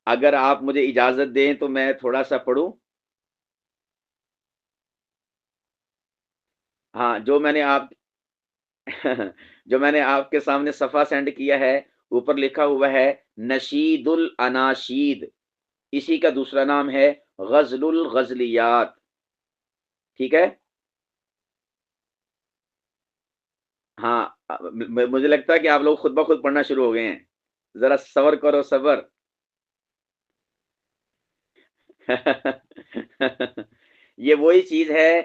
اگر آپ مجھے اجازت دیں تو میں تھوڑا سا پڑھوں۔ ہاں، جو میں نے آپ کے سامنے صفحہ سینڈ کیا ہے، اوپر لکھا ہوا ہے نشید الاناشید، اسی کا دوسرا نام ہے غزل الغزلیات۔ ٹھیک ہے؟ ہاں، مجھے لگتا ہے کہ آپ لوگ خود بخود پڑھنا شروع ہو گئے ہیں، ذرا صبر کرو، صبر۔ یہ وہی چیز ہے،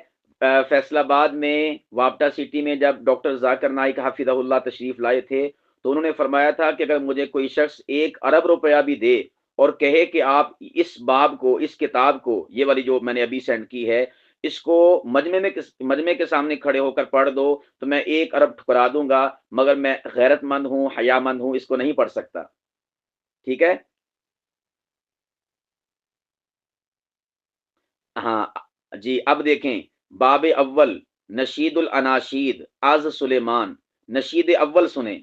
فیصل آباد میں وابٹا سٹی میں جب ڈاکٹر ذاکر نائک حفظہ اللہ تشریف لائے تھے تو انہوں نے فرمایا تھا کہ اگر مجھے کوئی شخص 1 ارب روپیہ بھی دے اور کہے کہ آپ اس باب کو، اس کتاب کو، یہ والی جو میں نے ابھی سینڈ کی ہے، اس کو مجمع کے سامنے کھڑے ہو کر پڑھ دو تو میں 1 ارب ٹھکرا دوں گا، مگر میں غیرت مند ہوں، حیا مند ہوں، اس کو نہیں پڑھ سکتا۔ ٹھیک ہے؟ ہاں جی، اب دیکھیں باب اول، نشید الاناشید از سلیمان۔ نشید اول سنیں۔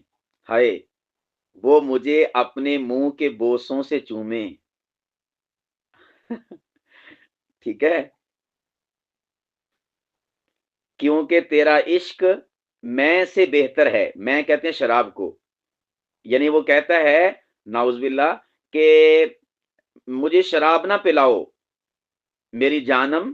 ہائے وہ مجھے اپنے منہ کے بوسوں سے چومے۔ ٹھیک ہے، کیونکہ تیرا عشق میں سے بہتر ہے۔ میں کہتے ہیں شراب کو، یعنی وہ کہتا ہے نعوذ باللہ کہ مجھے شراب نہ پلاؤ میری جانم،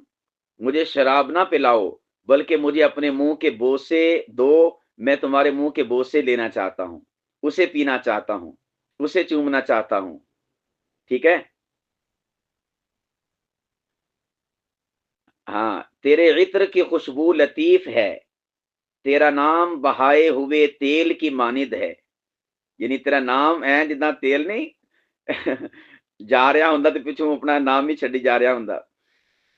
مجھے شراب نہ پلاؤ، بلکہ مجھے اپنے منہ کے بوسے دو، میں تمہارے منہ کے بوسے لینا چاہتا ہوں، اسے پینا چاہتا ہوں، اسے چومنا چاہتا ہوں۔ ٹھیک ہے؟ ہاں، تیرے عطر کی خوشبو لطیف ہے، تیرا نام بہائے ہوئے تیل کی مانند ہے، یعنی تیرا نام ہے جتنا تیل نہیں جا رہا ہوں تو پچھوں اپنا نام ہی چھڈی جا رہا ہوں۔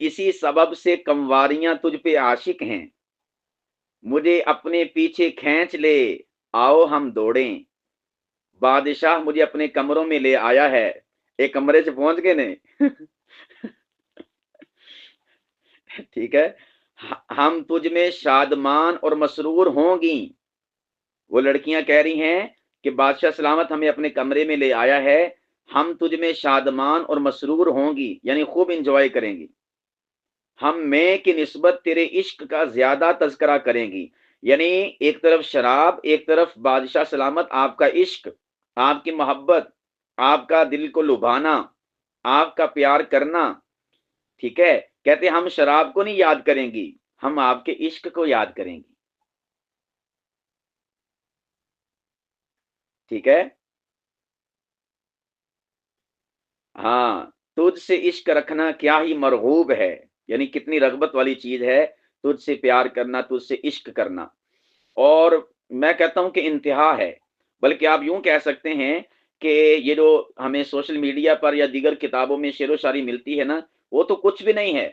اسی سبب سے کمواریاں تجھ پہ عاشق ہیں، مجھے اپنے پیچھے کھینچ لے، آؤ ہم دوڑیں، بادشاہ مجھے اپنے کمروں میں لے آیا ہے۔ ایک کمرے سے پہنچ گئے نے۔ ٹھیک ہے، ہم تجھ میں شادمان اور مسرور ہوں گی۔ وہ لڑکیاں کہہ رہی ہیں کہ بادشاہ سلامت ہمیں اپنے کمرے میں لے آیا ہے، ہم تجھ میں شادمان اور مسرور ہوں گی، یعنی خوب انجوائے کریں گی۔ ہم میں کی نسبت تیرے عشق کا زیادہ تذکرہ کریں گی، یعنی ایک طرف شراب، ایک طرف بادشاہ سلامت آپ کا عشق، آپ کی محبت، آپ کا دل کو لبھانا، آپ کا پیار کرنا۔ ٹھیک ہے، کہتے ہم شراب کو نہیں یاد کریں گی، ہم آپ کے عشق کو یاد کریں گی۔ ٹھیک ہے، ہاں تجھ سے عشق رکھنا کیا ہی مرغوب ہے، یعنی کتنی رغبت والی چیز ہے تجھ سے پیار کرنا، تجھ سے عشق کرنا۔ اور میں کہتا ہوں کہ انتہا ہے، بلکہ آپ یوں کہہ سکتے ہیں کہ یہ جو ہمیں سوشل میڈیا پر یا دیگر کتابوں میں شعر و شاعری ملتی ہے نا، وہ تو کچھ بھی نہیں ہے۔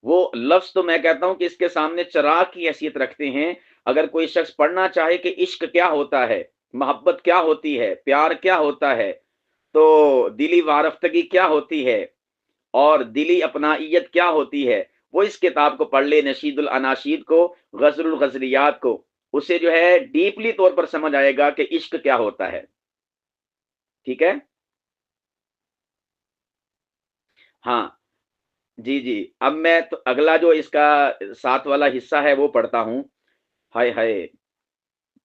وہ لفظ تو میں کہتا ہوں کہ اس کے سامنے چراغ کی حیثیت رکھتے ہیں۔ اگر کوئی شخص پڑھنا چاہے کہ عشق کیا ہوتا ہے، محبت کیا ہوتی ہے، پیار کیا ہوتا ہے، تو دلی وارفتگی کیا ہوتی ہے، اور دلی اپنائیت کیا ہوتی ہے، وہ اس کتاب کو پڑھ لے، نشید الاناشید کو، غزل الغزلیات کو، اسے جو ہے ڈیپلی طور پر سمجھ آئے گا کہ عشق کیا ہوتا ہے۔ ٹھیک ہے؟ ہاں جی جی، اب میں تو اگلا جو اس کا ساتھ والا حصہ ہے وہ پڑھتا ہوں۔ ہائے ہائے،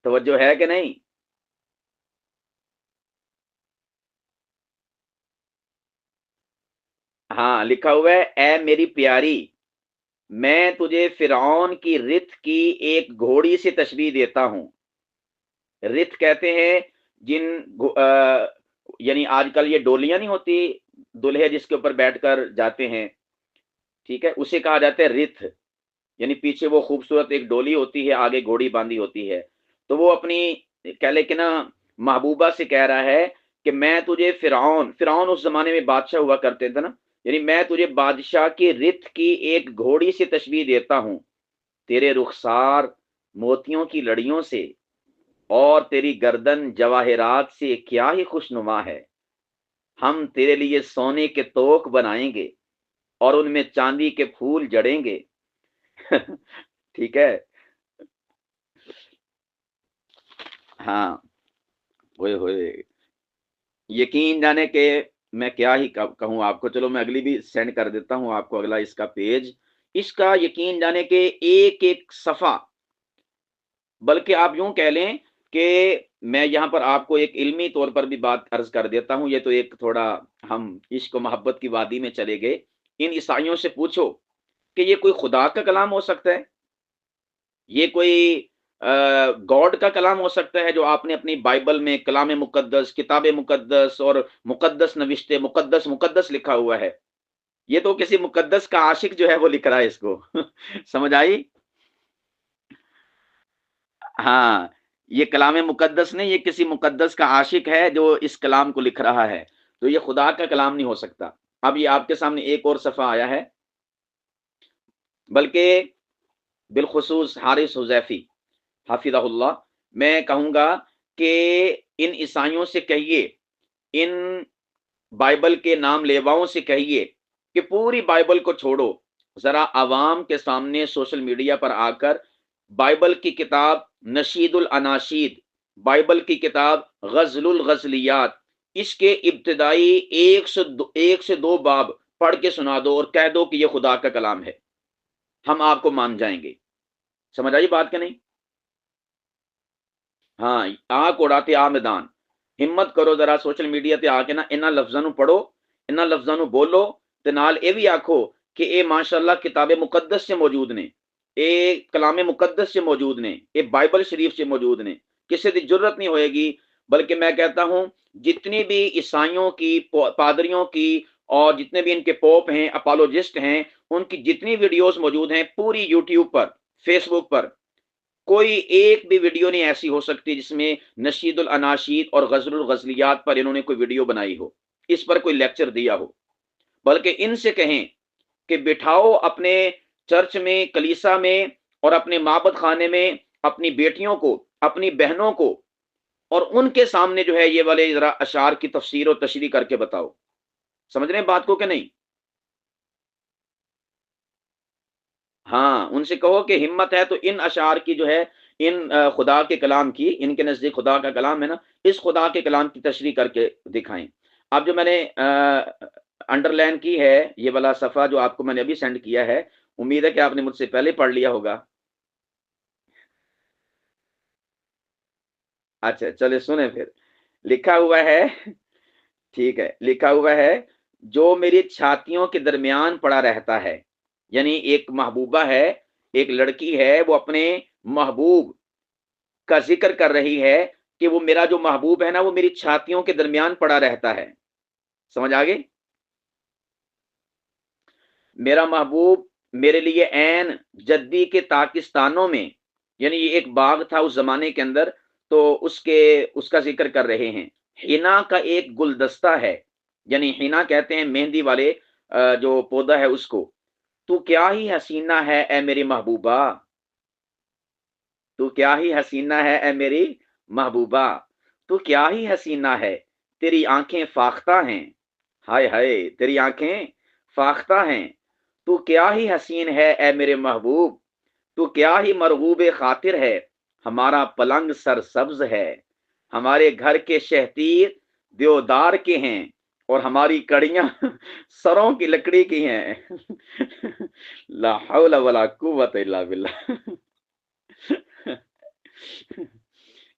توجہ ہے کہ نہیں؟ ہاں، لکھا ہوا ہے، اے میری پیاری، میں تجھے فرعون کی رت کی ایک گھوڑی سے تشبیہ دیتا ہوں۔ رت کہتے ہیں جن یعنی آج کل یہ ڈولیاں نہیں ہوتی، دلہے جس کے اوپر بیٹھ کر جاتے ہیں، ٹھیک ہے، اسے کہا جاتا ہے رت، یعنی پیچھے وہ خوبصورت ایک ڈولی ہوتی ہے، آگے گھوڑی باندھی ہوتی ہے۔ تو وہ اپنی کہہ لے کہ نا محبوبہ سے کہہ رہا ہے کہ میں تجھے فرعون اس زمانے میں بادشاہ ہوا کرتے تھے نا، یعنی میں تجھے بادشاہ کی رت کی ایک گھوڑی سے تشبیہ دیتا ہوں، تیرے رخسار موتیوں کی لڑیوں سے اور تیری گردن جواہرات سے کیا ہی خوشنما ہے۔ ہم تیرے لیے سونے کے توق بنائیں گے اور ان میں چاندی کے پھول جڑیں گے۔ ٹھیک ہے، ہاں، ہوئے ہوئے، یقین جانے کہ میں کیا ہی کہوں آپ کو، چلو میں اگلی بھی سینڈ کر دیتا ہوں آپ کو، اگلا اس کا پیج، اس کا یقین جانے کہ ایک ایک صفحہ، بلکہ آپ یوں کہہ لیں کہ میں یہاں پر آپ کو ایک علمی طور پر بھی بات عرض کر دیتا ہوں، یہ تو ایک تھوڑا ہم عشق و محبت کی وادی میں چلے گئے۔ ان عیسائیوں سے پوچھو کہ یہ کوئی خدا کا کلام ہو سکتا ہے، یہ کوئی گاڈ کا کلام ہو سکتا ہے جو آپ نے اپنی بائبل میں کلام مقدس، کتاب مقدس اور مقدس نوشتے، مقدس مقدس لکھا ہوا ہے؟ یہ تو کسی مقدس کا عاشق جو ہے وہ لکھ رہا ہے اس کو۔ سمجھ آئی؟ ہاں، یہ کلام مقدس نہیں، یہ کسی مقدس کا عاشق ہے جو اس کلام کو لکھ رہا ہے، تو یہ خدا کا کلام نہیں ہو سکتا۔ اب یہ آپ کے سامنے ایک اور صفحہ آیا ہے، بلکہ بالخصوص حارث حذیفی حافظہ اللہ، میں کہوں گا کہ ان عیسائیوں سے کہیے، ان بائبل کے نام لیواؤں سے کہیے کہ پوری بائبل کو چھوڑو، ذرا عوام کے سامنے سوشل میڈیا پر آ کر بائبل کی کتاب نشید الاناشید، بائبل کی کتاب غزل الغزلیات، اس کے ابتدائی ایک سے دو باب پڑھ کے سنا دو اور کہہ دو کہ یہ خدا کا کلام ہے، ہم آپ کو مان جائیں گے۔ سمجھ آئی بات کہ نہیں؟ ہاں، آنکھ اڑاتے آ میدان، ہمت کرو ذرا سوشل میڈیا تے آ کے نا انہاں لفظاں نو پڑھو، انہاں لفظاں نو بولو، تے نال اے بھی آکھو کہ اے ماشاءاللہ کتاب مقدس سے موجود نے، اے کلام مقدس سے موجود نے، اے بائبل شریف سے موجود نے۔ کسی دی جرت نہیں ہوئے گی، بلکہ میں کہتا ہوں جتنی بھی عیسائیوں کی، پادریوں کی، اور جتنے بھی ان کے پوپ ہیں، اپالوجسٹ ہیں، ان کی جتنی ویڈیوز موجود ہیں پوری یوٹیوب پر، فیس بک پر، کوئی ایک بھی ویڈیو نہیں ایسی ہو سکتی جس میں نشید الاناشید اور غزل الغزلیات پر انہوں نے کوئی ویڈیو بنائی ہو، اس پر کوئی لیکچر دیا ہو۔ بلکہ ان سے کہیں کہ بٹھاؤ اپنے چرچ میں، کلیسا میں، اور اپنے معبد خانے میں اپنی بیٹیوں کو، اپنی بہنوں کو، اور ان کے سامنے جو ہے یہ والے ذرا اشعار کی تفسیر اور تشریح کر کے بتاؤ۔ سمجھ رہے ہیں بات کو کہ نہیں؟ ہاں، ان سے کہو کہ ہمت ہے تو ان اشعار کی جو ہے، ان خدا کے کلام کی، ان کے نزدیک خدا کا کلام ہے نا، اس خدا کے کلام کی تشریح کر کے دکھائیں۔ اب جو میں نے انڈر لائن کی ہے یہ والا صفحہ جو آپ کو میں نے ابھی سینڈ کیا ہے، امید ہے کہ آپ نے مجھ سے پہلے پڑھ لیا ہوگا۔ اچھا چلے سنیں پھر، لکھا ہوا ہے، ٹھیک ہے، لکھا ہوا ہے، جو میری چھاتیوں کے درمیان پڑا رہتا ہے، یعنی ایک محبوبہ ہے، ایک لڑکی ہے، وہ اپنے محبوب کا ذکر کر رہی ہے کہ وہ میرا جو محبوب ہے نا وہ میری چھاتیوں کے درمیان پڑا رہتا ہے۔ سمجھ آگے؟ میرا محبوب میرے لیے عین جدی کے پاکستانوں میں، یعنی یہ ایک باغ تھا اس زمانے کے اندر، تو اس کا ذکر کر رہے ہیں۔ حنا کا ایک گلدستہ ہے، یعنی حنا کہتے ہیں مہندی والے جو پودا ہے اس کو۔ تو کیا ہی حسینہ ہے اے میری محبوبہ، تو کیا ہی حسینہ ہے اے میری محبوبہ، تو کیا ہی حسینہ ہے، تیری آنکھیں فاختہ ہیں، ہائے ہائے تیری آنکھیں فاختہ ہیں، تو کیا ہی حسین ہے اے میرے محبوب، تو کیا ہی مرغوب خاطر ہے، ہمارا پلنگ سر سبز ہے، ہمارے گھر کے شہتیر دیودار کے ہیں، اور ہماری کڑیاں سروں کی لکڑی کی ہیں۔ لا حول ولا قوت الا باللہ۔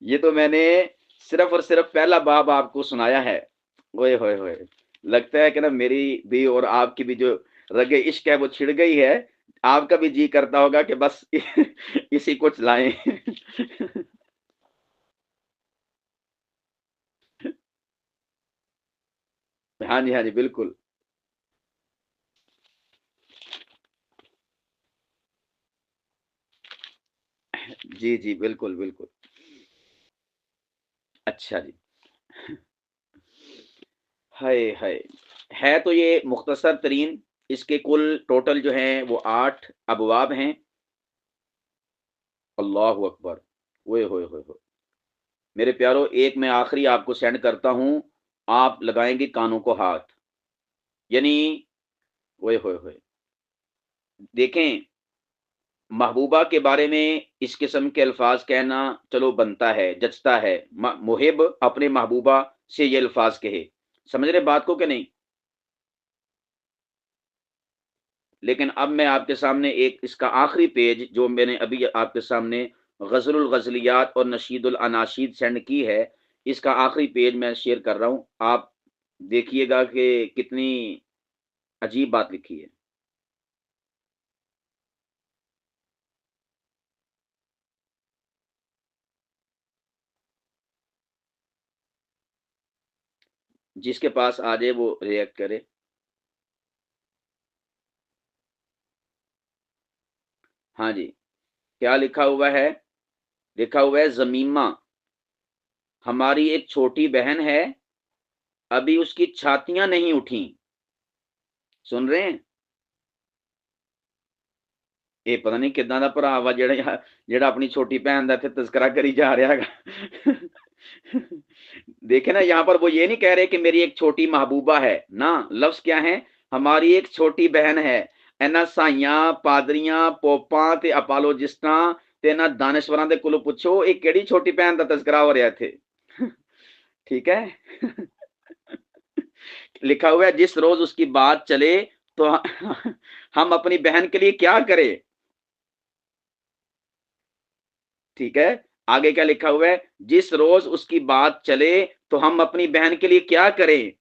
یہ تو میں نے صرف اور صرف پہلا باب آپ کو سنایا ہے۔ اوئے ہوئے ہوئے، لگتا ہے کہ نا میری بھی اور آپ کی بھی جو رگ عشق ہے وہ چھڑ گئی ہے۔ آپ کا بھی جی کرتا ہوگا کہ بس اسی کو چلائیں۔ ہاں جی ہاں جی بالکل، جی جی بالکل بالکل۔ اچھا جی، ہائے ہائے، ہے تو یہ مختصر ترین، اس کے کل ٹوٹل جو ہیں وہ 8 ابواب ہیں۔ اللہ اکبر، ہوئے ہوئے ہوئے ہوئے، میرے پیارو ایک میں آخری آپ کو سینڈ کرتا ہوں، آپ لگائیں گے کانوں کو ہاتھ، یعنی ہوئے ہوئے ہوئے، دیکھیں محبوبہ کے بارے میں اس قسم کے الفاظ کہنا چلو بنتا ہے، جچتا ہے، محب اپنے محبوبہ سے یہ الفاظ کہے، سمجھ رہے بات کو کہ نہیں؟ لیکن اب میں آپ کے سامنے ایک اس کا آخری پیج جو میں نے ابھی آپ کے سامنے غزل الغزلیات اور نشید الاناشید سینڈ کی ہے، اس کا آخری پیج میں شیئر کر رہا ہوں، آپ دیکھیے گا کہ کتنی عجیب بات لکھی ہے۔ جس کے پاس آ جائے وہ ریئیکٹ کرے۔ ہاں جی، کیا لکھا ہوا ہے؟ لکھا ہوا ہے زمیمہ، ہماری ایک چھوٹی بہن ہے، ابھی اس کی چھاتیاں نہیں اٹھیں، سن رہے ہیں؟ یہ پتہ نہیں کداں دا بھرا وا جڑا اپنی چھوٹی بہن دا تذکرہ کری جا رہا ہے۔ دیکھیں نا یہاں پر وہ یہ نہیں کہہ رہے کہ میری ایک چھوٹی محبوبہ ہے، نہ، لفظ کیا ہے؟ ہماری ایک چھوٹی بہن ہے۔ اینا سائیاں پادریاں پوپاں تے اپالوجسٹاں تے نہ دانشوراں دے کولوں پوچھو یہ کیڑی چھوٹی بہن دا تذکرہ ہو رہا تھے۔ ٹھیک ہے، لکھا ہوا ہے جس روز اس کی بات چلے تو ہم اپنی بہن کے لیے کیا کریں؟ ٹھیک ہے، آگے کیا لکھا ہوا ہے؟ جس روز اس کی بات چلے تو ہم اپنی بہن کے لیے کیا کریں؟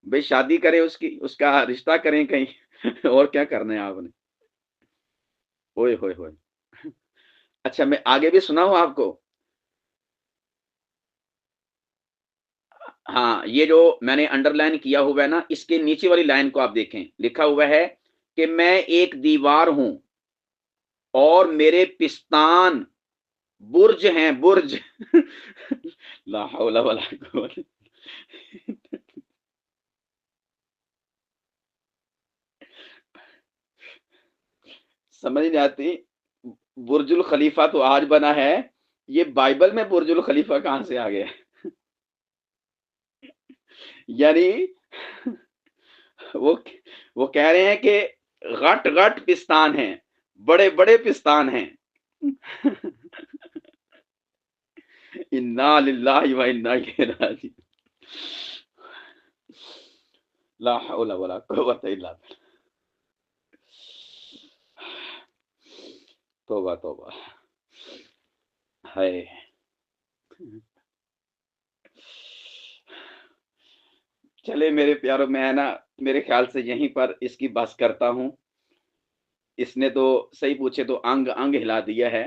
بھئی شادی کریں، اس کا رشتہ کریں کہیں اور کیا کرنا ہے آپ نے؟ اوئے ہوئے ہوئے، اچھا میں آگے بھی سناؤں آپ کو؟ ہاں، یہ جو میں نے انڈر لائن کیا ہوا ہے نا، اس کے نیچے والی لائن کو آپ دیکھیں، لکھا ہوا ہے کہ میں ایک دیوار ہوں اور میرے پستان برج ہیں، برج۔ لا حول ولا قوت، سمجھ نہیں آتی، برج الخلیفہ تو آج بنا ہے، یہ بائبل میں برج الخلیفہ کہاں سے آ گیا؟ یعنی وہ وہ کہہ رہے ہیں کہ غٹ غٹ پستان ہیں، بڑے بڑے پستان ہیں۔ انا للہ و انا الیہ راجعون، لا حول ولا قوت الا باللہ، توبہ توبہ، ہے۔ چلے میرے پیارو، میں نا میرے خیال سے یہیں پر اس کی بس کرتا ہوں، اس نے تو صحیح پوچھے تو انگ انگ ہلا دیا ہے۔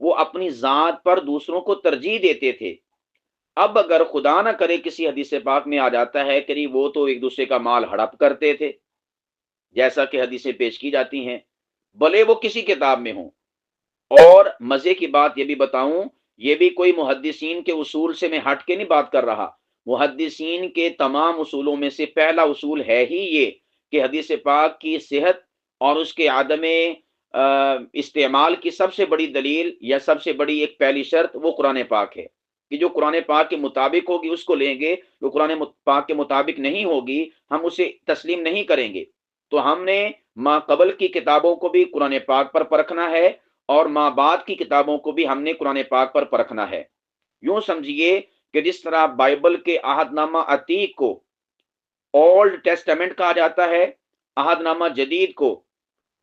وہ اپنی ذات پر دوسروں کو ترجیح دیتے تھے۔ اب اگر خدا نہ کرے کسی حدیث پاک میں آ جاتا ہے کہ وہ تو ایک دوسرے کا مال ہڑپ کرتے تھے، جیسا کہ حدیثیں پیش کی جاتی ہیں، بھلے وہ کسی کتاب میں ہوں۔ اور مزے کی بات یہ بھی بتاؤں، یہ بھی کوئی محدثین کے اصول سے میں ہٹ کے نہیں بات کر رہا، محدثین کے تمام اصولوں میں سے پہلا اصول ہے ہی یہ کہ حدیث پاک کی صحت اور اس کے عدم استعمال کی سب سے بڑی دلیل یا سب سے بڑی ایک پہلی شرط وہ قرآن پاک ہے، کہ جو قرآن پاک کے مطابق ہوگی اس کو لیں گے، جو قرآن پاک کے مطابق نہیں ہوگی ہم اسے تسلیم نہیں کریں گے۔ تو ہم نے ما قبل کی کتابوں کو بھی قرآن پاک پر پرکھنا ہے، اور ماں بعد کی کتابوں کو بھی ہم نے قرآن پاک پر پرکھنا ہے۔ یوں سمجھیے کہ جس طرح بائبل کے عہد نامہ عتیق کو اولڈ ٹیسٹامنٹ کہا جاتا ہے، عہد نامہ جدید کو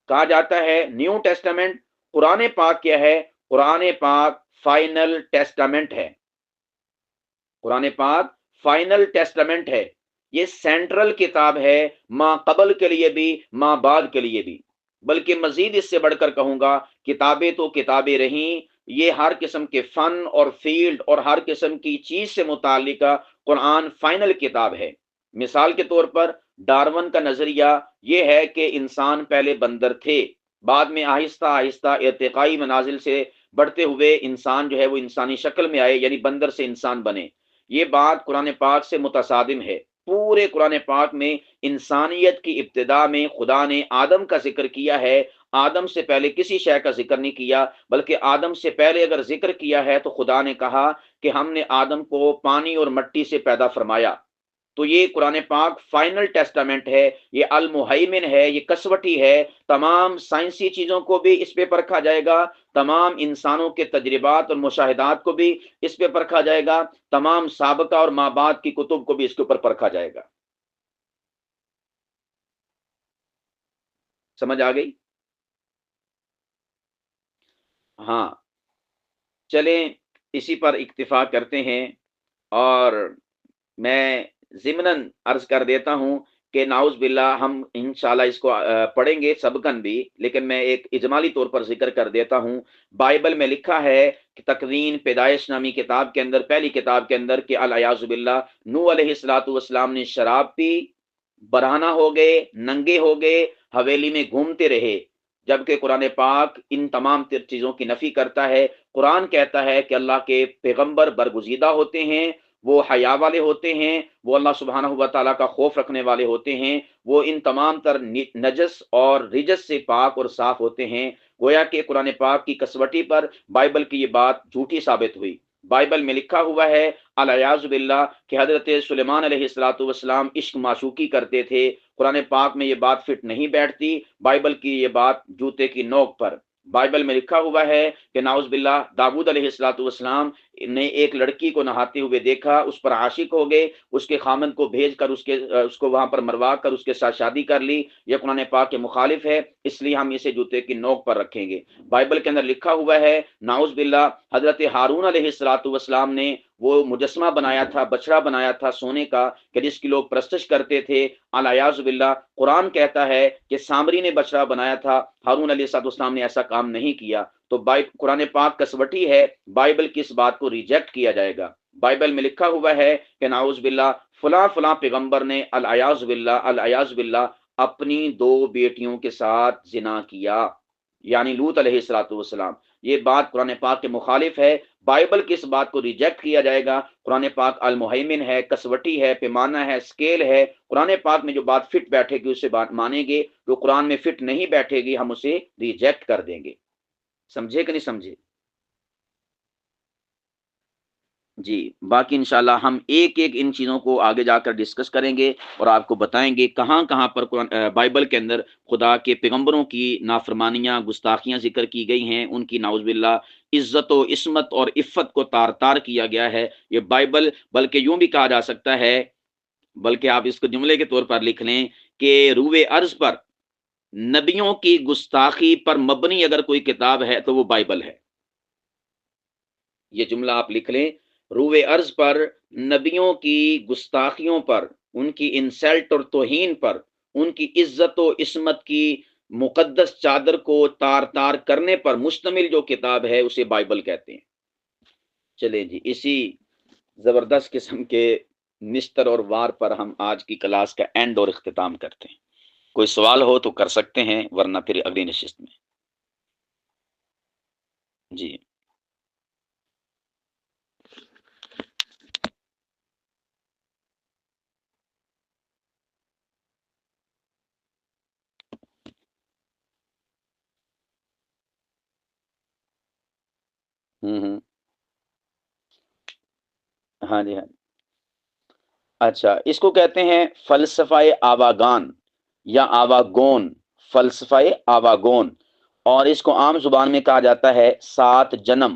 کہا جاتا ہے نیو ٹیسٹامنٹ، قرآن پاک کیا ہے؟ قرآن پاک فائنل ٹیسٹامنٹ ہے۔ قرآن پاک فائنل ٹیسٹامنٹ ہے، یہ سینٹرل کتاب ہے، ماں قبل کے لیے بھی ماں بعد کے لیے بھی، بلکہ مزید اس سے بڑھ کر کہوں گا کتابیں تو کتابیں رہیں، یہ ہر قسم کے فن اور فیلڈ اور ہر قسم کی چیز سے متعلقہ قرآن فائنل کتاب ہے۔ مثال کے طور پر ڈارون کا نظریہ یہ ہے کہ انسان پہلے بندر تھے، بعد میں آہستہ آہستہ ارتقائی منازل سے بڑھتے ہوئے انسان جو ہے وہ انسانی شکل میں آئے، یعنی بندر سے انسان بنے۔ یہ بات قرآن پاک سے متصادم ہے۔ پورے قرآن پاک میں انسانیت کی ابتدا میں خدا نے آدم کا ذکر کیا ہے، آدم سے پہلے کسی شے کا ذکر نہیں کیا، بلکہ آدم سے پہلے اگر ذکر کیا ہے تو خدا نے کہا کہ ہم نے آدم کو پانی اور مٹی سے پیدا فرمایا۔ تو یہ قرآن پاک فائنل ٹیسٹامنٹ ہے، یہ المحیمن ہے، یہ کسوٹی ہے، تمام سائنسی چیزوں کو بھی اس پہ پرکھا جائے گا، تمام انسانوں کے تجربات اور مشاہدات کو بھی اس پہ پرکھا جائے گا، تمام سابقہ اور ماں بعد کی کتب کو بھی اس کے اوپر پرکھا جائے گا۔ سمجھ آ گئی؟ ہاں، چلیں اسی پر اکتفا کرتے ہیں، اور میں ضمناً عرض کر دیتا ہوں کہ نعوذ باللہ ہم انشاءاللہ اس کو پڑھیں گے سبقاً بھی، لیکن میں ایک اجمالی طور پر ذکر کر دیتا ہوں۔ بائبل میں لکھا ہے کہ تکوین پیدائش نامی کتاب کے اندر، پہلی کتاب کے اندر، کہ الیاذ باللہ نوح علیہ الصلوۃ والسلام نے شراب پی، برہنہ ہو گئے، ننگے ہو گئے، حویلی میں گھومتے رہے، جبکہ قرآن پاک ان تمام چیزوں کی نفی کرتا ہے۔ قرآن کہتا ہے کہ اللہ کے پیغمبر برگزیدہ ہوتے ہیں، وہ حیا والے ہوتے ہیں، وہ اللہ سبحانہ و تعالیٰ کا خوف رکھنے والے ہوتے ہیں، وہ ان تمام تر نجس اور رجس سے پاک اور صاف ہوتے ہیں۔ گویا کہ قرآن پاک کی کسوٹی پر بائبل کی یہ بات جھوٹی ثابت ہوئی۔ بائبل میں لکھا ہوا ہے الیاذ باللہ کہ حضرت سلیمان علیہ الصلوۃ والسلام عشق معشوقی کرتے تھے۔ قرآن پاک میں یہ بات فٹ نہیں بیٹھتی، بائبل کی یہ بات جوتے کی نوک پر۔ بائبل میں لکھا ہوا ہے کہ نعوذ باللہ داؤد علیہ الصلوۃ والسلام نے ایک لڑکی کو نہاتے ہوئے دیکھا، اس پر عاشق ہو گئے، اس کے خامند کو بھیج کر اس کو وہاں پر مروا کر اس کے ساتھ شادی کر لی۔ یہ قرآن پاک کے مخالف ہے، اس لیے ہم اسے جوتے کی نوک پر رکھیں گے۔ بائبل کے اندر لکھا ہوا ہے نعوذ باللہ حضرت ہارون علیہ الصلوۃ والسلام نے وہ مجسمہ بنایا تھا، بچڑا بنایا تھا سونے کا، کہ جس کی لوگ پرستش کرتے تھے۔ الیاذ باللہ قرآن کہتا ہے کہ سامری نے بچڑا بنایا تھا، ہارون علیہ السلام نے ایسا کام نہیں کیا۔ تو قرآن پاک کسوٹی ہے، بائبل کی اس بات کو ریجیکٹ کیا جائے گا۔ بائبل میں لکھا ہوا ہے کہ نعوذ باللہ فلاں فلاں پیغمبر نے الیاذ باللہ اپنی 2 بیٹیوں کے ساتھ زنا کیا، یعنی لوط علیہ السلام۔ یہ بات قرآن پاک کے مخالف ہے، بائبل کی اس بات کو ریجیکٹ کیا جائے گا۔ قرآن پاک المحیمن ہے، کسوٹی ہے، پیمانہ ہے، اسکیل ہے۔ قرآن پاک میں جو بات فٹ بیٹھے گی اسے بات مانیں گے، جو قرآن میں فٹ نہیں بیٹھے گی ہم اسے ریجیکٹ کر دیں گے۔ سمجھے کہ نہیں سمجھے؟ جی، باقی انشاءاللہ ہم ایک ایک ان چیزوں کو آگے جا کر ڈسکس کریں گے، اور آپ کو بتائیں گے کہاں کہاں پر بائبل کے اندر خدا کے پیغمبروں کی نافرمانیاں، گستاخیاں ذکر کی گئی ہیں، ان کی نعوذ باللہ عزت و عصمت اور عفت کو تار تار کیا گیا ہے۔ یہ بائبل، بلکہ یوں بھی کہا جا سکتا ہے، بلکہ آپ اس کو جملے کے طور پر لکھ لیں کہ روئے ارض پر نبیوں کی گستاخی پر مبنی اگر کوئی کتاب ہے تو وہ بائبل ہے۔ یہ جملہ آپ لکھ لیں، روئے ارض پر نبیوں کی گستاخیوں پر، ان کی انسلٹ اور توہین پر، ان کی عزت و عصمت کی مقدس چادر کو تار تار کرنے پر مشتمل جو کتاب ہے اسے بائبل کہتے ہیں۔ چلیں جی، اسی زبردست قسم کے نشتر اور وار پر ہم آج کی کلاس کا اینڈ اور اختتام کرتے ہیں۔ کوئی سوال ہو تو کر سکتے ہیں، ورنہ پھر اگلی نشست میں۔ جی ہوں ہاں جی ہاں، اچھا اس کو کہتے ہیں فلسفہ آواگان یا آواگون، فلسفہ آواگون، اور اس کو عام زبان میں کہا جاتا ہے سات جنم۔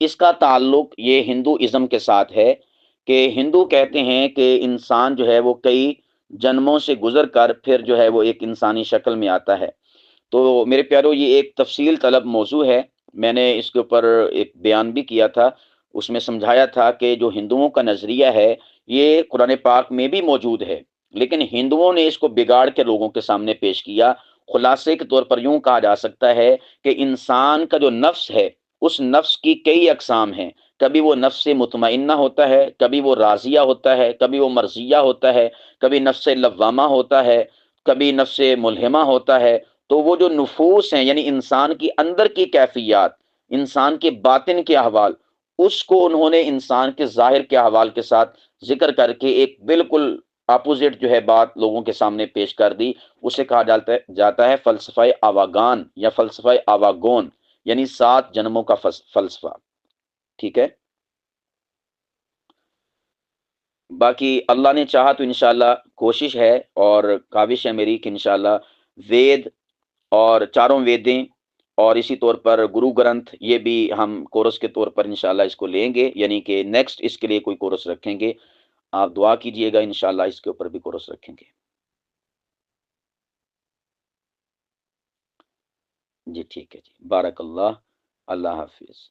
اس کا تعلق یہ ہندوازم کے ساتھ ہے کہ ہندو کہتے ہیں کہ انسان جو ہے وہ کئی جنموں سے گزر کر پھر جو ہے وہ ایک انسانی شکل میں آتا ہے۔ تو میرے پیارو یہ ایک تفصیل طلب موضوع ہے، میں نے اس کے اوپر ایک بیان بھی کیا تھا، اس میں سمجھایا تھا کہ جو ہندوؤں کا نظریہ ہے یہ قرآن پاک میں بھی موجود ہے، لیکن ہندوؤں نے اس کو بگاڑ کے لوگوں کے سامنے پیش کیا۔ خلاصے کے طور پر یوں کہا جا سکتا ہے کہ انسان کا جو نفس ہے اس نفس کی کئی اقسام ہیں، کبھی وہ نفس مطمئنہ ہوتا ہے، کبھی وہ راضیہ ہوتا ہے، کبھی وہ مرضیہ ہوتا ہے، کبھی نفس لوامہ ہوتا ہے، کبھی نفس ملہمہ ہوتا ہے۔ تو وہ جو نفوس ہیں یعنی انسان کی اندر کی کیفیات، انسان کے باطن کے احوال، اس کو انہوں نے انسان کے ظاہر کے احوال کے ساتھ ذکر کر کے ایک بالکل اپوزٹ جو ہے بات لوگوں کے سامنے پیش کر دی۔ اسے کہا جاتا ہے فلسفہ آواگان یا فلسفہ آواگون، یعنی سات جنموں کا فلسفہ۔ ٹھیک ہے، باقی اللہ نے چاہا تو انشاءاللہ کوشش ہے اور کاوش ہے میری کہ انشاءاللہ وید اور چاروں ویدیں اور اسی طور پر گرو گرنتھ یہ بھی ہم کورس کے طور پر انشاءاللہ اس کو لیں گے، یعنی کہ نیکسٹ اس کے لیے کوئی کورس رکھیں گے۔ آپ دعا کیجئے گا، انشاءاللہ اس کے اوپر بھی کورس رکھیں گے۔ جی ٹھیک ہے جی، بارک اللہ، اللہ حافظ۔